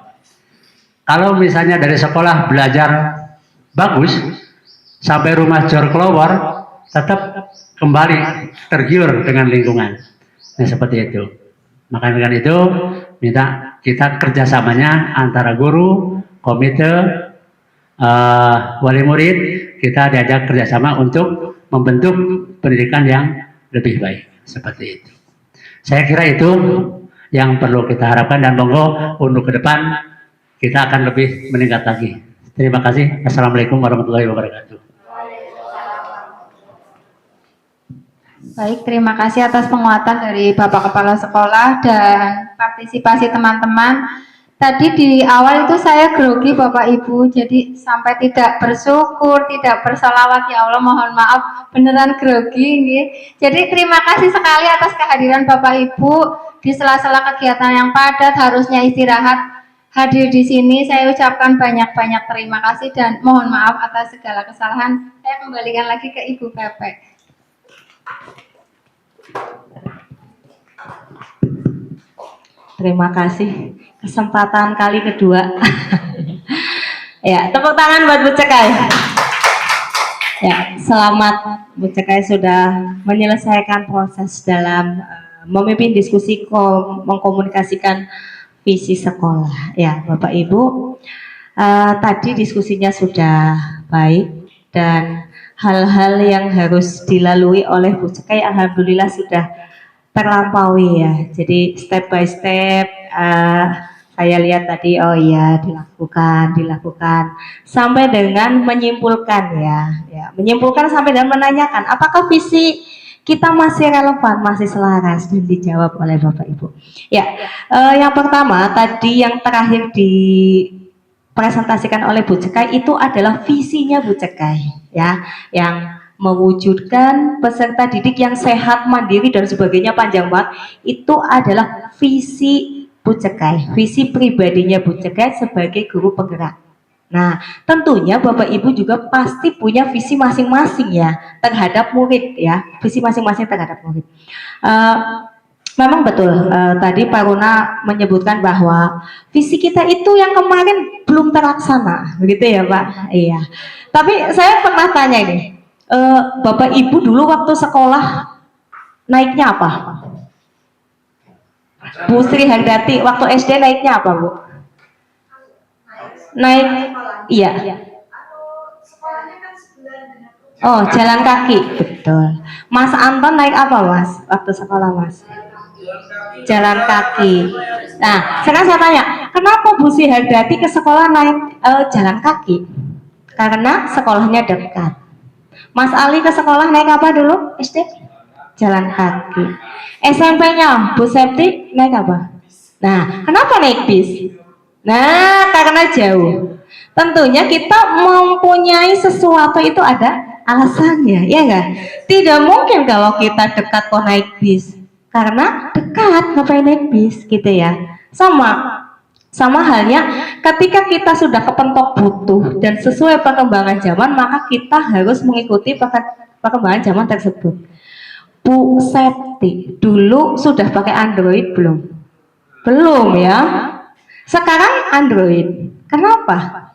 Kalau misalnya dari sekolah belajar bagus, sampai rumah jor kelowar, tetap kembali tergiur dengan lingkungan. Nah, seperti itu. Maka dengan itu, minta kita kerjasamanya antara guru, komite, wali murid, kita diajak kerjasama untuk membentuk pendidikan yang lebih baik. Seperti itu. Saya kira itu yang perlu kita harapkan dan monggo untuk ke depan kita akan lebih meningkat lagi. Terima kasih. Assalamualaikum warahmatullahi wabarakatuh. Baik, terima kasih atas penguatan dari Bapak Kepala Sekolah dan partisipasi teman-teman. Tadi di awal itu saya grogi Bapak Ibu, jadi sampai tidak bersyukur, tidak bersalawat, ya Allah mohon maaf, beneran grogi. Jadi terima kasih sekali atas kehadiran Bapak Ibu di sela-sela kegiatan yang padat, harusnya istirahat. Hadir di sini, saya ucapkan banyak-banyak terima kasih dan mohon maaf atas segala kesalahan. Saya kembalikan lagi ke Ibu Pepe. Terima kasih. Kesempatan kali kedua. Ya, tepuk tangan buat Bu Cekai. Ya, selamat Bu Cekai sudah menyelesaikan proses dalam memimpin diskusi mengkomunikasikan visi sekolah. Ya, Bapak Ibu, tadi diskusinya sudah baik dan hal-hal yang harus dilalui oleh Bu Cekai alhamdulillah sudah terlampaui ya. Jadi step by step saya lihat tadi, oh iya dilakukan sampai dengan menyimpulkan ya, menyimpulkan sampai dan menanyakan apakah visi kita masih relevan, masih selaras, dan dijawab oleh Bapak Ibu. Ya, yang pertama tadi yang terakhir dipresentasikan oleh Bu Cekai itu adalah visinya Bu Cekai ya, yang mewujudkan peserta didik yang sehat, mandiri dan sebagainya, panjang banget. Itu adalah visi Bu Cekai, visi pribadinya Bu Cekai sebagai guru penggerak. Nah, tentunya Bapak Ibu juga pasti punya visi masing-masing ya terhadap murid ya, visi masing-masing terhadap murid. Memang betul tadi Pak Runa menyebutkan bahwa visi kita itu yang kemarin belum terlaksana, begitu ya Pak? Iya. Tapi saya pernah tanya ini, Bapak Ibu dulu waktu sekolah naiknya apa? Bu Sri Hardati waktu SD naiknya apa Bu? Naik, iya. Oh, jalan kaki, betul. Mas Anton naik apa Mas waktu sekolah Mas? Jalan kaki. Nah, sekarang saya tanya, kenapa Bu Sri Hardati ke sekolah naik jalan kaki? Karena sekolahnya dekat. Mas Ali ke sekolah naik apa dulu SD? Jalan kaki. SMP-nya Bu Septi naik apa? Nah, kenapa naik bis? Nah, karena jauh. Tentunya kita mempunyai sesuatu itu ada alasannya, ya enggak? Tidak mungkin kalau kita dekat kok naik bis. Karena dekat, ngapain naik bis gitu ya. Sama halnya ketika kita sudah kepentok butuh dan sesuai perkembangan zaman, maka kita harus mengikuti perkembangan zaman tersebut. Bu Septi dulu sudah pakai Android belum? Belum ya. Sekarang Android. Kenapa?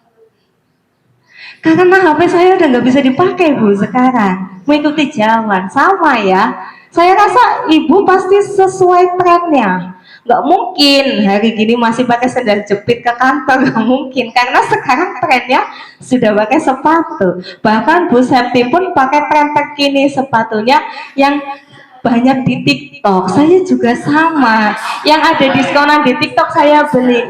Karena HP saya udah nggak bisa dipakai Bu sekarang. Mengikuti zaman, sama ya. Saya rasa Ibu pasti sesuai trennya. Nggak mungkin hari gini masih pakai sandal jepit ke kantor, nggak mungkin, karena sekarang trennya sudah pakai sepatu. Bahkan Bu Septi pun pakai tren terkini, sepatunya yang banyak di TikTok. Saya juga sama, yang ada diskonan di TikTok saya beli.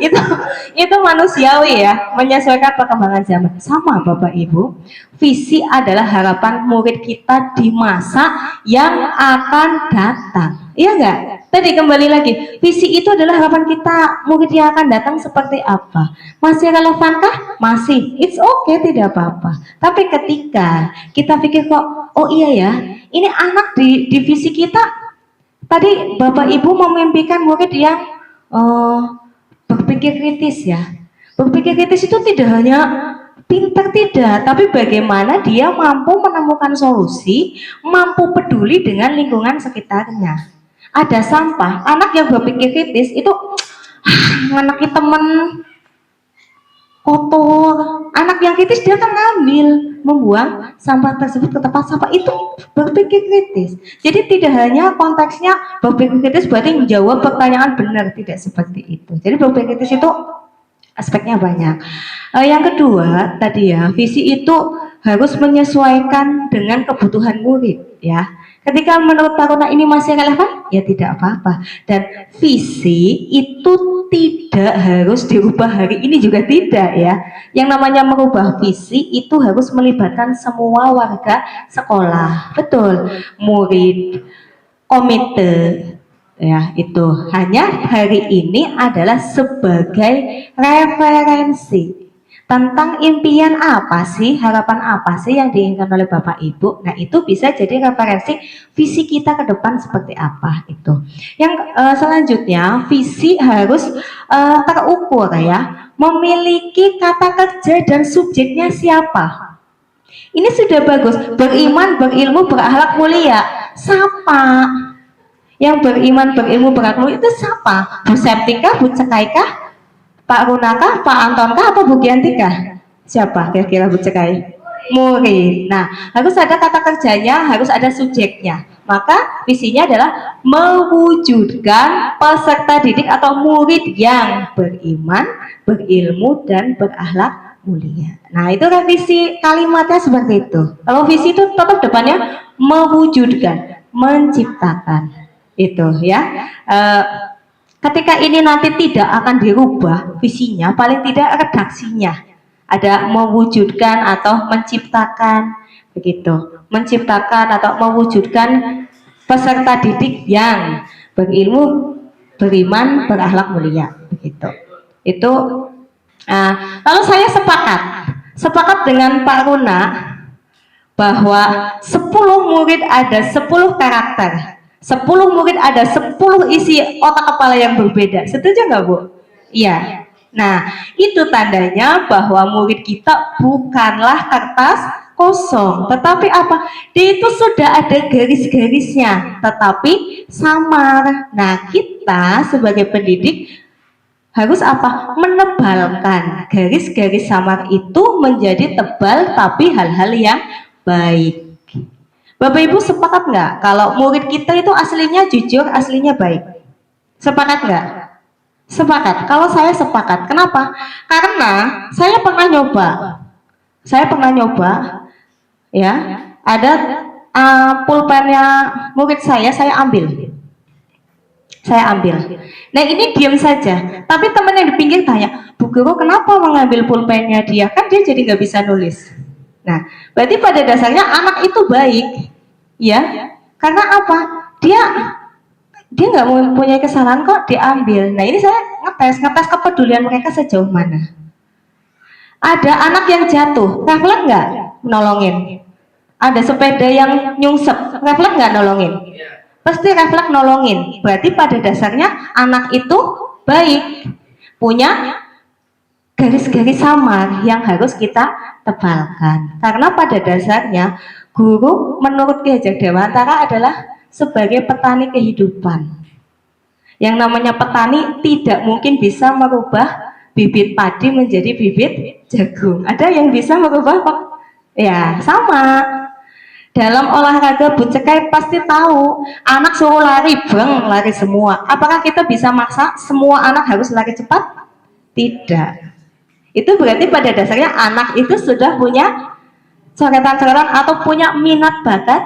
Itu manusiawi ya, menyesuaikan perkembangan zaman. Sama Bapak Ibu, visi adalah harapan murid kita di masa yang akan datang. Iya enggak? Tadi kembali lagi, visi itu adalah harapan kita murid yang akan datang seperti apa. Masih relevankah? Masih. It's okay, tidak apa-apa. Tapi ketika kita pikir kok, oh iya ya, ini anak di visi kita. Tadi Bapak Ibu memimpikan murid yang berpikir berpikir kritis ya. Berpikir kritis itu tidak hanya pintar tidak, tapi bagaimana dia mampu menemukan solusi, mampu peduli dengan lingkungan sekitarnya. Ada sampah, anak yang berpikir kritis itu nganaki temen kotor. Anak yang kritis dia akan ngambil, membuang sampah tersebut ke tempat sampah. Itu berpikir kritis. Jadi tidak hanya konteksnya berpikir kritis berarti menjawab pertanyaan benar, tidak seperti itu. Jadi berpikir kritis itu aspeknya banyak. Yang kedua tadi ya, visi itu harus menyesuaikan dengan kebutuhan murid ya. Ketika menurut Taruna ini masih relevan, ya tidak apa-apa. Dan visi itu tidak harus dirubah hari ini juga tidak ya. Yang namanya merubah visi itu harus melibatkan semua warga sekolah. Betul, murid, komite, ya itu hanya hari ini adalah sebagai referensi tentang impian apa sih, harapan apa sih yang diinginkan oleh Bapak Ibu. Nah itu bisa jadi referensi visi kita ke depan seperti apa itu. Yang selanjutnya visi harus terukur ya, memiliki kata kerja dan subjeknya siapa. Ini sudah bagus, beriman, berilmu, berakhlak mulia. Siapa? Yang beriman, berilmu, berakhlak mulia itu siapa? Bu Septika, Bu Cekaikah, Pak Runakah, Pak Antonkah, atau Bu Giantikah? Siapa kira-kira Bu Cekai? Murid. Nah, harus ada kata kerjanya, harus ada subjeknya. Maka visinya adalah mewujudkan peserta didik atau murid yang beriman, berilmu, dan berakhlak mulia. Nah, itu revisi kalimatnya seperti itu. Kalau visi itu tetap depannya mewujudkan, menciptakan. Itu ya. Ketika ini nanti tidak akan dirubah visinya, paling tidak redaksinya ada mewujudkan atau menciptakan, begitu, menciptakan atau mewujudkan peserta didik yang berilmu, beriman, berakhlak mulia, begitu. Itu lalu saya sepakat dengan Pak Runa bahwa 10 murid ada 10 karakter. 10 murid ada 10 isi otak kepala yang berbeda. Setuju nggak Bu? Iya. Nah, itu tandanya bahwa murid kita bukanlah kertas kosong. Tetapi apa? Dia itu sudah ada garis-garisnya, tetapi samar. Nah, kita sebagai pendidik harus apa? Menebalkan garis-garis samar itu menjadi tebal, tapi hal-hal yang baik. Bapak Ibu sepakat nggak kalau murid kita itu aslinya jujur, aslinya baik? Sepakat nggak? Sepakat. Kalau saya sepakat. Kenapa? Karena saya pernah nyoba, ya. Ada pulpennya murid saya ambil. Nah ini diam saja. Tapi teman yang di pinggir tanya, Bu Guru kenapa mengambil pulpennya dia? Kan dia jadi nggak bisa nulis. Nah, berarti pada dasarnya anak itu baik, ya, karena apa? Dia nggak mempunyai kesalahan kok diambil. Nah ini saya ngetes kepedulian mereka sejauh mana. Ada anak yang jatuh, refleks nggak nolongin? Ada sepeda yang nyungsep, refleks nggak nolongin? Pasti refleks nolongin. Berarti pada dasarnya anak itu baik, punya garis-garis samar yang harus kita tebalkan. Karena pada dasarnya guru menurut Ki Hajah Dewantara adalah sebagai petani kehidupan. Yang namanya petani tidak mungkin bisa merubah bibit padi menjadi bibit jagung. Ada yang bisa merubah kok? Ya sama. Dalam olahraga Bu Cekai pasti tahu, anak suruh lari, lari semua. Apakah kita bisa maksa semua anak harus lari cepat? Tidak. Itu berarti pada dasarnya anak itu sudah punya coretan-coretan atau punya minat bakat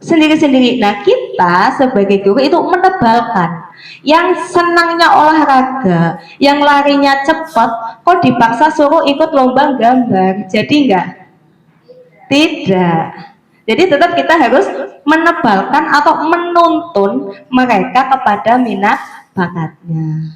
sendiri-sendiri. Nah kita sebagai guru itu menebalkan. Yang senangnya olahraga, yang larinya cepat, kok dipaksa suruh ikut lomba gambar? Jadi enggak? Tidak. Jadi tetap kita harus menebalkan atau menuntun mereka kepada minat bakatnya.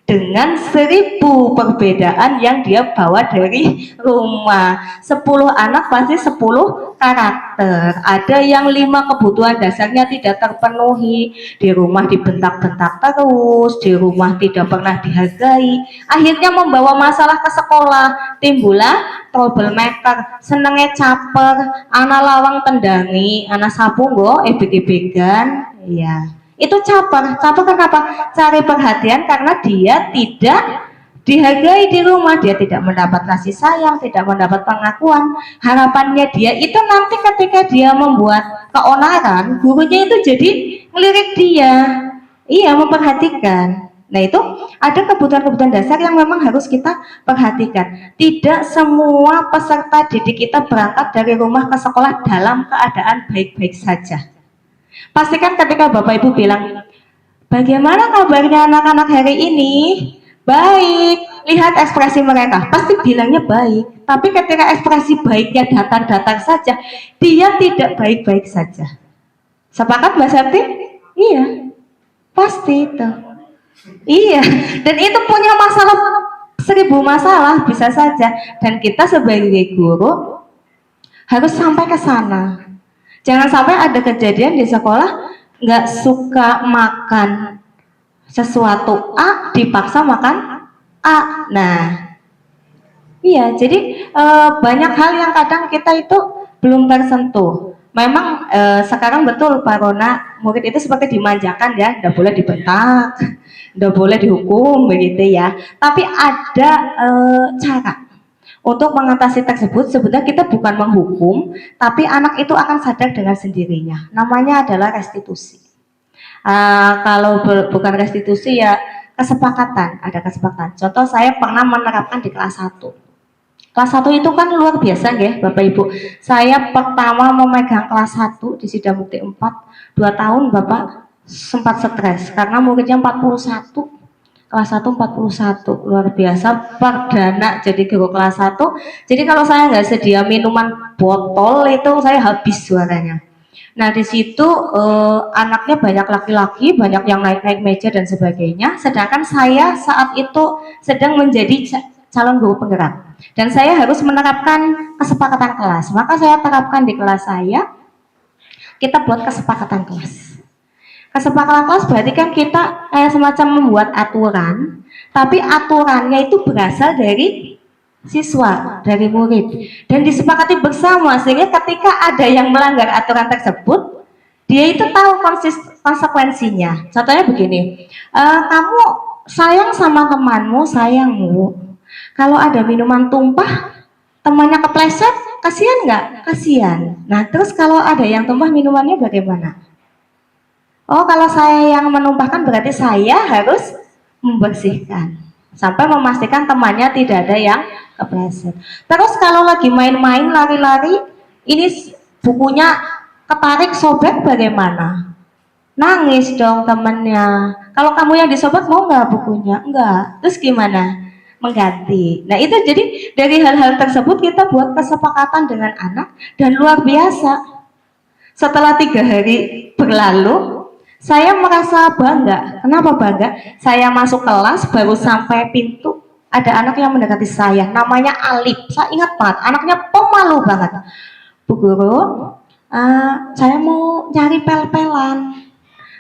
dengan 1000 perbedaan yang dia bawa dari rumah. 10 anak pasti 10 karakter. Ada yang 5 kebutuhan dasarnya tidak terpenuhi, di rumah dibentak-bentak terus, di rumah tidak pernah dihargai, akhirnya membawa masalah ke sekolah, timbullah troublemaker, senengnya caper, anak lawang tendangi, anak sapu nggo ebek-ebekan, ya. Itu caper kenapa? Cari perhatian karena dia tidak dihargai di rumah, dia tidak mendapat kasih sayang, tidak mendapat pengakuan. Harapannya dia itu nanti ketika dia membuat keonaran, gurunya itu jadi ngelirik dia, iya, memperhatikan. Nah, itu ada kebutuhan-kebutuhan dasar yang memang harus kita perhatikan. Tidak semua peserta didik kita berangkat dari rumah ke sekolah dalam keadaan baik-baik saja. Pastikan ketika Bapak Ibu bilang, bagaimana kabarnya anak-anak hari ini? Baik. Lihat ekspresi mereka, pasti bilangnya baik. Tapi ketika ekspresi baiknya datar-datar saja, dia tidak baik-baik saja. Sepakat Mbak Septi? Iya, pasti itu. Iya, dan itu punya masalah 1000 masalah bisa saja. Dan kita sebagai guru harus sampai ke sana. Jangan sampai ada kejadian di sekolah nggak suka makan sesuatu A dipaksa makan A. Nah, iya, jadi banyak hal yang kadang kita itu belum tersentuh. Memang sekarang betul Pak Rona, murid itu seperti dimanjakan ya, nggak boleh dibentak, nggak boleh dihukum begitu ya. Tapi ada cara untuk mengatasi tersebut. Sebenarnya kita bukan menghukum, tapi anak itu akan sadar dengan sendirinya. Namanya adalah restitusi. Kalau bukan restitusi ya kesepakatan, ada kesepakatan. Contoh saya pernah menerapkan di kelas 1. Kelas 1 itu kan luar biasa ya Bapak Ibu. Saya pertama memegang kelas 1 di Sidang Mukti 4, 2 tahun Bapak sempat stres karena muridnya 41. Kelas 1 41, luar biasa, perdana jadi guru kelas 1. Jadi kalau saya nggak sedia minuman botol itu saya habis suaranya. Nah, di situ anaknya banyak laki-laki, banyak yang naik-naik meja dan sebagainya. Sedangkan saya saat itu sedang menjadi calon guru penggerak. Dan saya harus menerapkan kesepakatan kelas. Maka saya terapkan di kelas saya, kita buat kesepakatan kelas. Kesepakatan kelas berarti kan kita kayak semacam membuat aturan, tapi aturannya itu berasal dari siswa, dari murid, dan disepakati bersama sehingga ketika ada yang melanggar aturan tersebut, dia itu tahu konsekuensinya. Contohnya begini, kamu sayang sama temanmu, sayangmu, kalau ada minuman tumpah, temannya kepleset, kasihan nggak? Kasihan. Nah, terus kalau ada yang tumpah minumannya bagaimana? Oh, kalau saya yang menumpahkan berarti saya harus membersihkan sampai memastikan temannya tidak ada yang kepleset. Terus kalau lagi main-main lari-lari, ini bukunya ketarik sobek bagaimana? Nangis dong temennya. Kalau kamu yang disobek mau nggak bukunya? Enggak. Terus gimana? Mengganti. Nah, itu jadi dari hal-hal tersebut kita buat kesepakatan dengan anak dan luar biasa. Setelah 3 hari berlalu, saya merasa bangga. Kenapa bangga? Saya masuk kelas, baru sampai pintu, ada anak yang mendekati saya, namanya Alif. Saya ingat banget, anaknya pemalu banget. Bu Guru, saya mau nyari pel-pelan.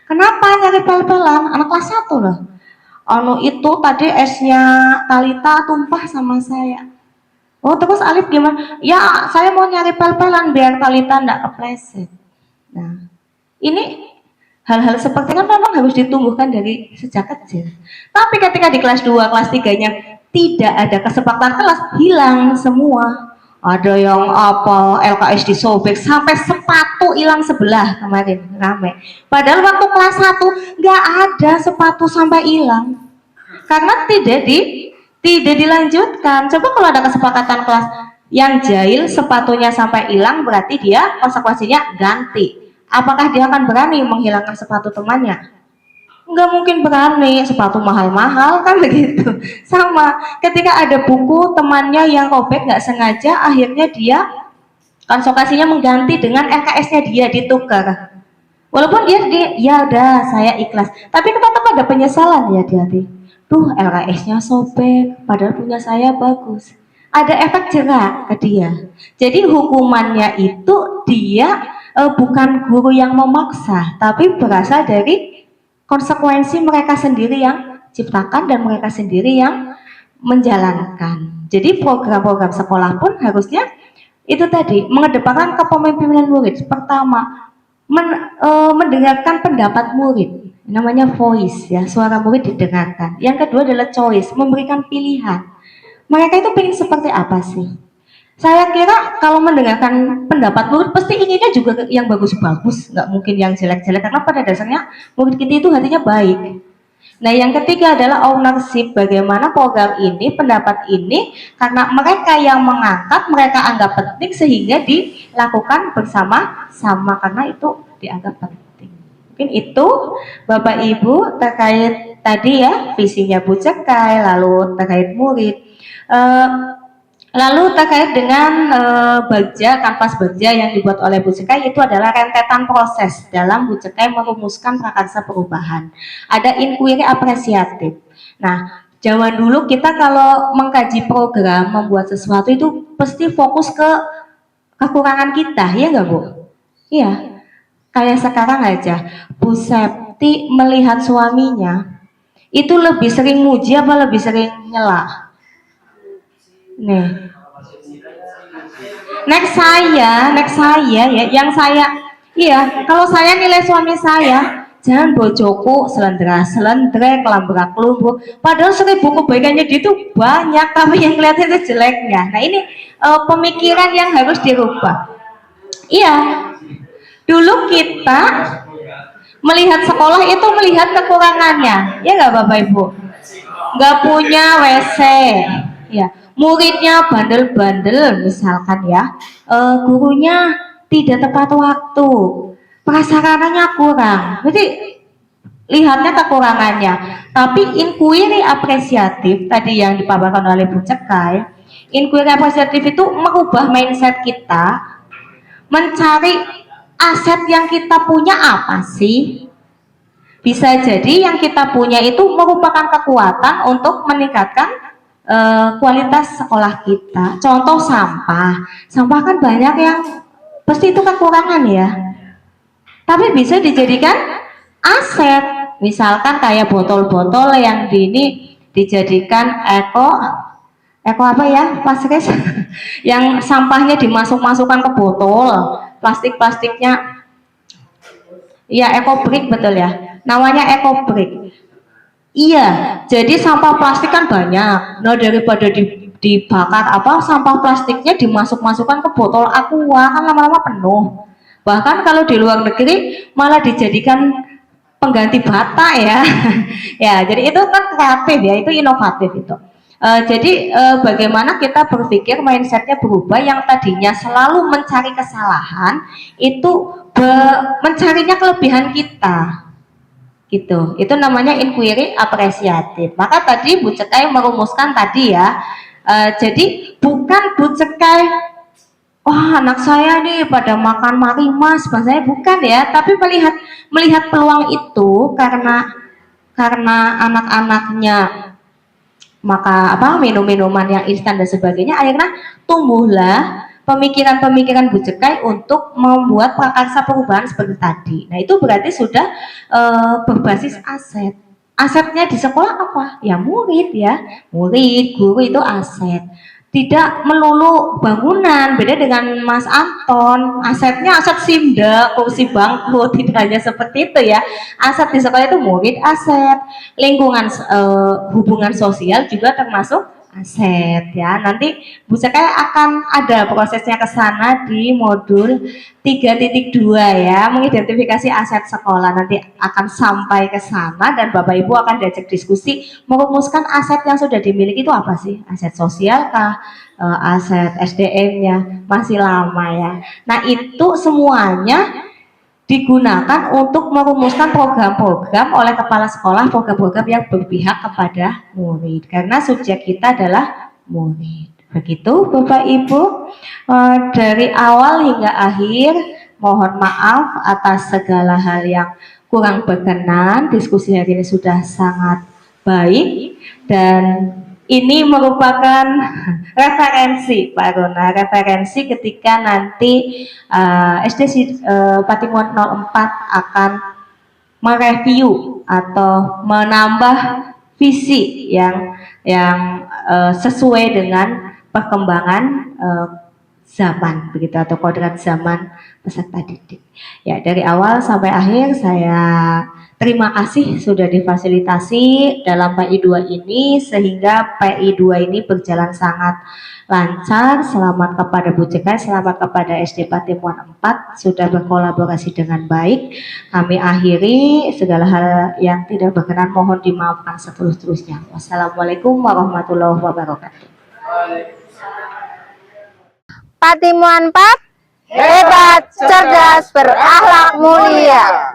Kenapa nyari pel-pelan? Anak kelas 1 loh. Itu tadi esnya Talita tumpah sama saya. Oh, terus Alif gimana? Ya, saya mau nyari pel-pelan biar Talita enggak kepleset. Nah, ini hal-hal seperti kan memang harus ditumbuhkan dari sejak kecil. Tapi ketika di kelas 2, kelas 3-nya tidak ada kesepakatan kelas, hilang semua. Ada yang apa LKS disobek sampai sepatu hilang sebelah kemarin rame. Padahal waktu kelas 1 nggak ada sepatu sampai hilang. Karena tidak dilanjutkan. Coba kalau ada kesepakatan kelas yang jahil sepatunya sampai hilang berarti dia konsekuensinya ganti. Apakah dia akan berani menghilangkan sepatu temannya? Nggak mungkin berani, sepatu mahal-mahal kan begitu. Sama, ketika ada buku temannya yang robek nggak sengaja, akhirnya dia konsekuensinya mengganti dengan LKS-nya dia ditukar. Walaupun dia ya udah saya ikhlas, tapi tetap ada penyesalan ya hati-hati. tuh LKS-nya sobek, padahal punya saya bagus. Ada efek jerak ke dia. Jadi hukumannya itu dia bukan guru yang memaksa, tapi berasal dari konsekuensi mereka sendiri yang ciptakan dan mereka sendiri yang menjalankan. Jadi program-program sekolah pun harusnya itu tadi mengedepankan kepemimpinan murid. Pertama, mendengarkan pendapat murid, namanya voice ya, suara murid didengarkan. Yang kedua adalah choice, memberikan pilihan. Mereka itu pengen seperti apa sih? Saya kira kalau mendengarkan pendapat murid pasti inginnya juga yang bagus-bagus, nggak mungkin yang jelek-jelek, karena pada dasarnya murid kita itu hatinya baik. Nah, yang ketiga adalah ownership, bagaimana program ini, pendapat ini, karena mereka yang mengangkat, mereka anggap penting sehingga dilakukan bersama-sama karena itu dianggap penting. Mungkin itu Bapak Ibu terkait tadi ya visinya Bu Cekai, lalu terkait murid. Lalu terkait dengan kanvas baja yang dibuat oleh Bu Cekai, itu adalah rentetan proses dalam Bu Cekai merumuskan prakarsa perubahan. Ada inquiry apresiatif. Nah, zaman dulu kita kalau mengkaji program, membuat sesuatu itu pasti fokus ke kekurangan kita, ya nggak Bu? Iya. Kayak sekarang aja, Bu Septi melihat suaminya, itu lebih sering muji apa lebih sering nyela? Nih, next saya ya, yang saya, iya, kalau saya nilai suami saya, jangan bojoku selendra, kelambrak lumbuh, padahal 1000 kebaikannya dia itu banyak, tapi yang kelihatan itu jeleknya. Nah ini pemikiran yang harus dirubah. Iya, dulu kita melihat sekolah itu melihat kekurangannya, ya nggak Bapak Ibu? Nggak punya WC, ya. Muridnya bandel-bandel misalkan ya, gurunya tidak tepat waktu, prasarananya kurang, jadi lihatnya kekurangannya. Tapi inquiry apresiatif tadi yang dipaparkan oleh Bu Cekai, inquiry apresiatif itu merubah mindset kita, mencari aset yang kita punya apa sih. Bisa jadi yang kita punya itu merupakan kekuatan untuk meningkatkan kualitas sekolah kita. Contoh sampah kan banyak yang pasti itu kekurangan ya, tapi bisa dijadikan aset. Misalkan kayak botol-botol yang dijadikan eko apa ya, Pasres yang sampahnya dimasukkan ke botol, plastiknya ya, eco brick, betul ya, namanya eco brick. Iya, jadi sampah plastik kan banyak. Nah, daripada dibakar sampah plastiknya dimasukkan ke botol aqua, kan lama-lama penuh. Bahkan kalau di luar negeri malah dijadikan pengganti bata ya. Ya, jadi itu kan kreatif ya, itu inovatif itu. Jadi bagaimana kita berpikir mindsetnya berubah, yang tadinya selalu mencari kesalahan itu mencarinya kelebihan kita. Gitu, itu namanya inquiry apresiatif. Maka tadi Bu Cekai merumuskan tadi ya, jadi bukan Bu Cekai, wah anak saya nih pada makan marimas, bahasanya bukan ya, tapi melihat peluang itu karena anak-anaknya maka minum-minuman yang instan dan sebagainya, akhirnya tumbuhlah pemikiran-pemikiran Bu Cekai untuk membuat prakarsa perubahan seperti tadi. Nah itu berarti sudah berbasis aset. Asetnya di sekolah apa? Ya murid ya, murid, guru itu aset. Tidak melulu bangunan, beda dengan Mas Anton, asetnya aset simda, kursi bangku, tidak hanya seperti itu ya. Aset di sekolah itu murid aset, lingkungan hubungan sosial juga termasuk aset ya. Nanti Bu Cekai akan ada prosesnya ke sana di modul 3.2 ya, mengidentifikasi aset sekolah. Nanti akan sampai ke sana dan Bapak Ibu akan diajak diskusi merumuskan aset yang sudah dimiliki itu apa sih? Aset sosial kah? Aset SDM-nya masih lama ya. Nah, itu semuanya digunakan untuk merumuskan program-program oleh kepala sekolah, program-program yang berpihak kepada murid, karena subjek kita adalah murid. Begitu Bapak Ibu, dari awal hingga akhir mohon maaf atas segala hal yang kurang berkenan. Diskusi hari ini sudah sangat baik. dan ini merupakan referensi Pak Rona, referensi ketika nanti Patimuan 04 akan mereview atau menambah visi yang sesuai dengan perkembangan zaman begitu atau kodrat zaman peserta didik. Ya, dari awal sampai akhir saya terima kasih sudah difasilitasi dalam PI2 ini sehingga PI2 ini berjalan sangat lancar. Selamat kepada Bu Cekai, selamat kepada SD Patimuan 4 sudah berkolaborasi dengan baik. Kami akhiri segala hal yang tidak berkenan mohon dimaafkan seterus-terusnya. Wassalamualaikum warahmatullahi wabarakatuh. Patimuan 4 hebat, cerdas, berakhlak mulia.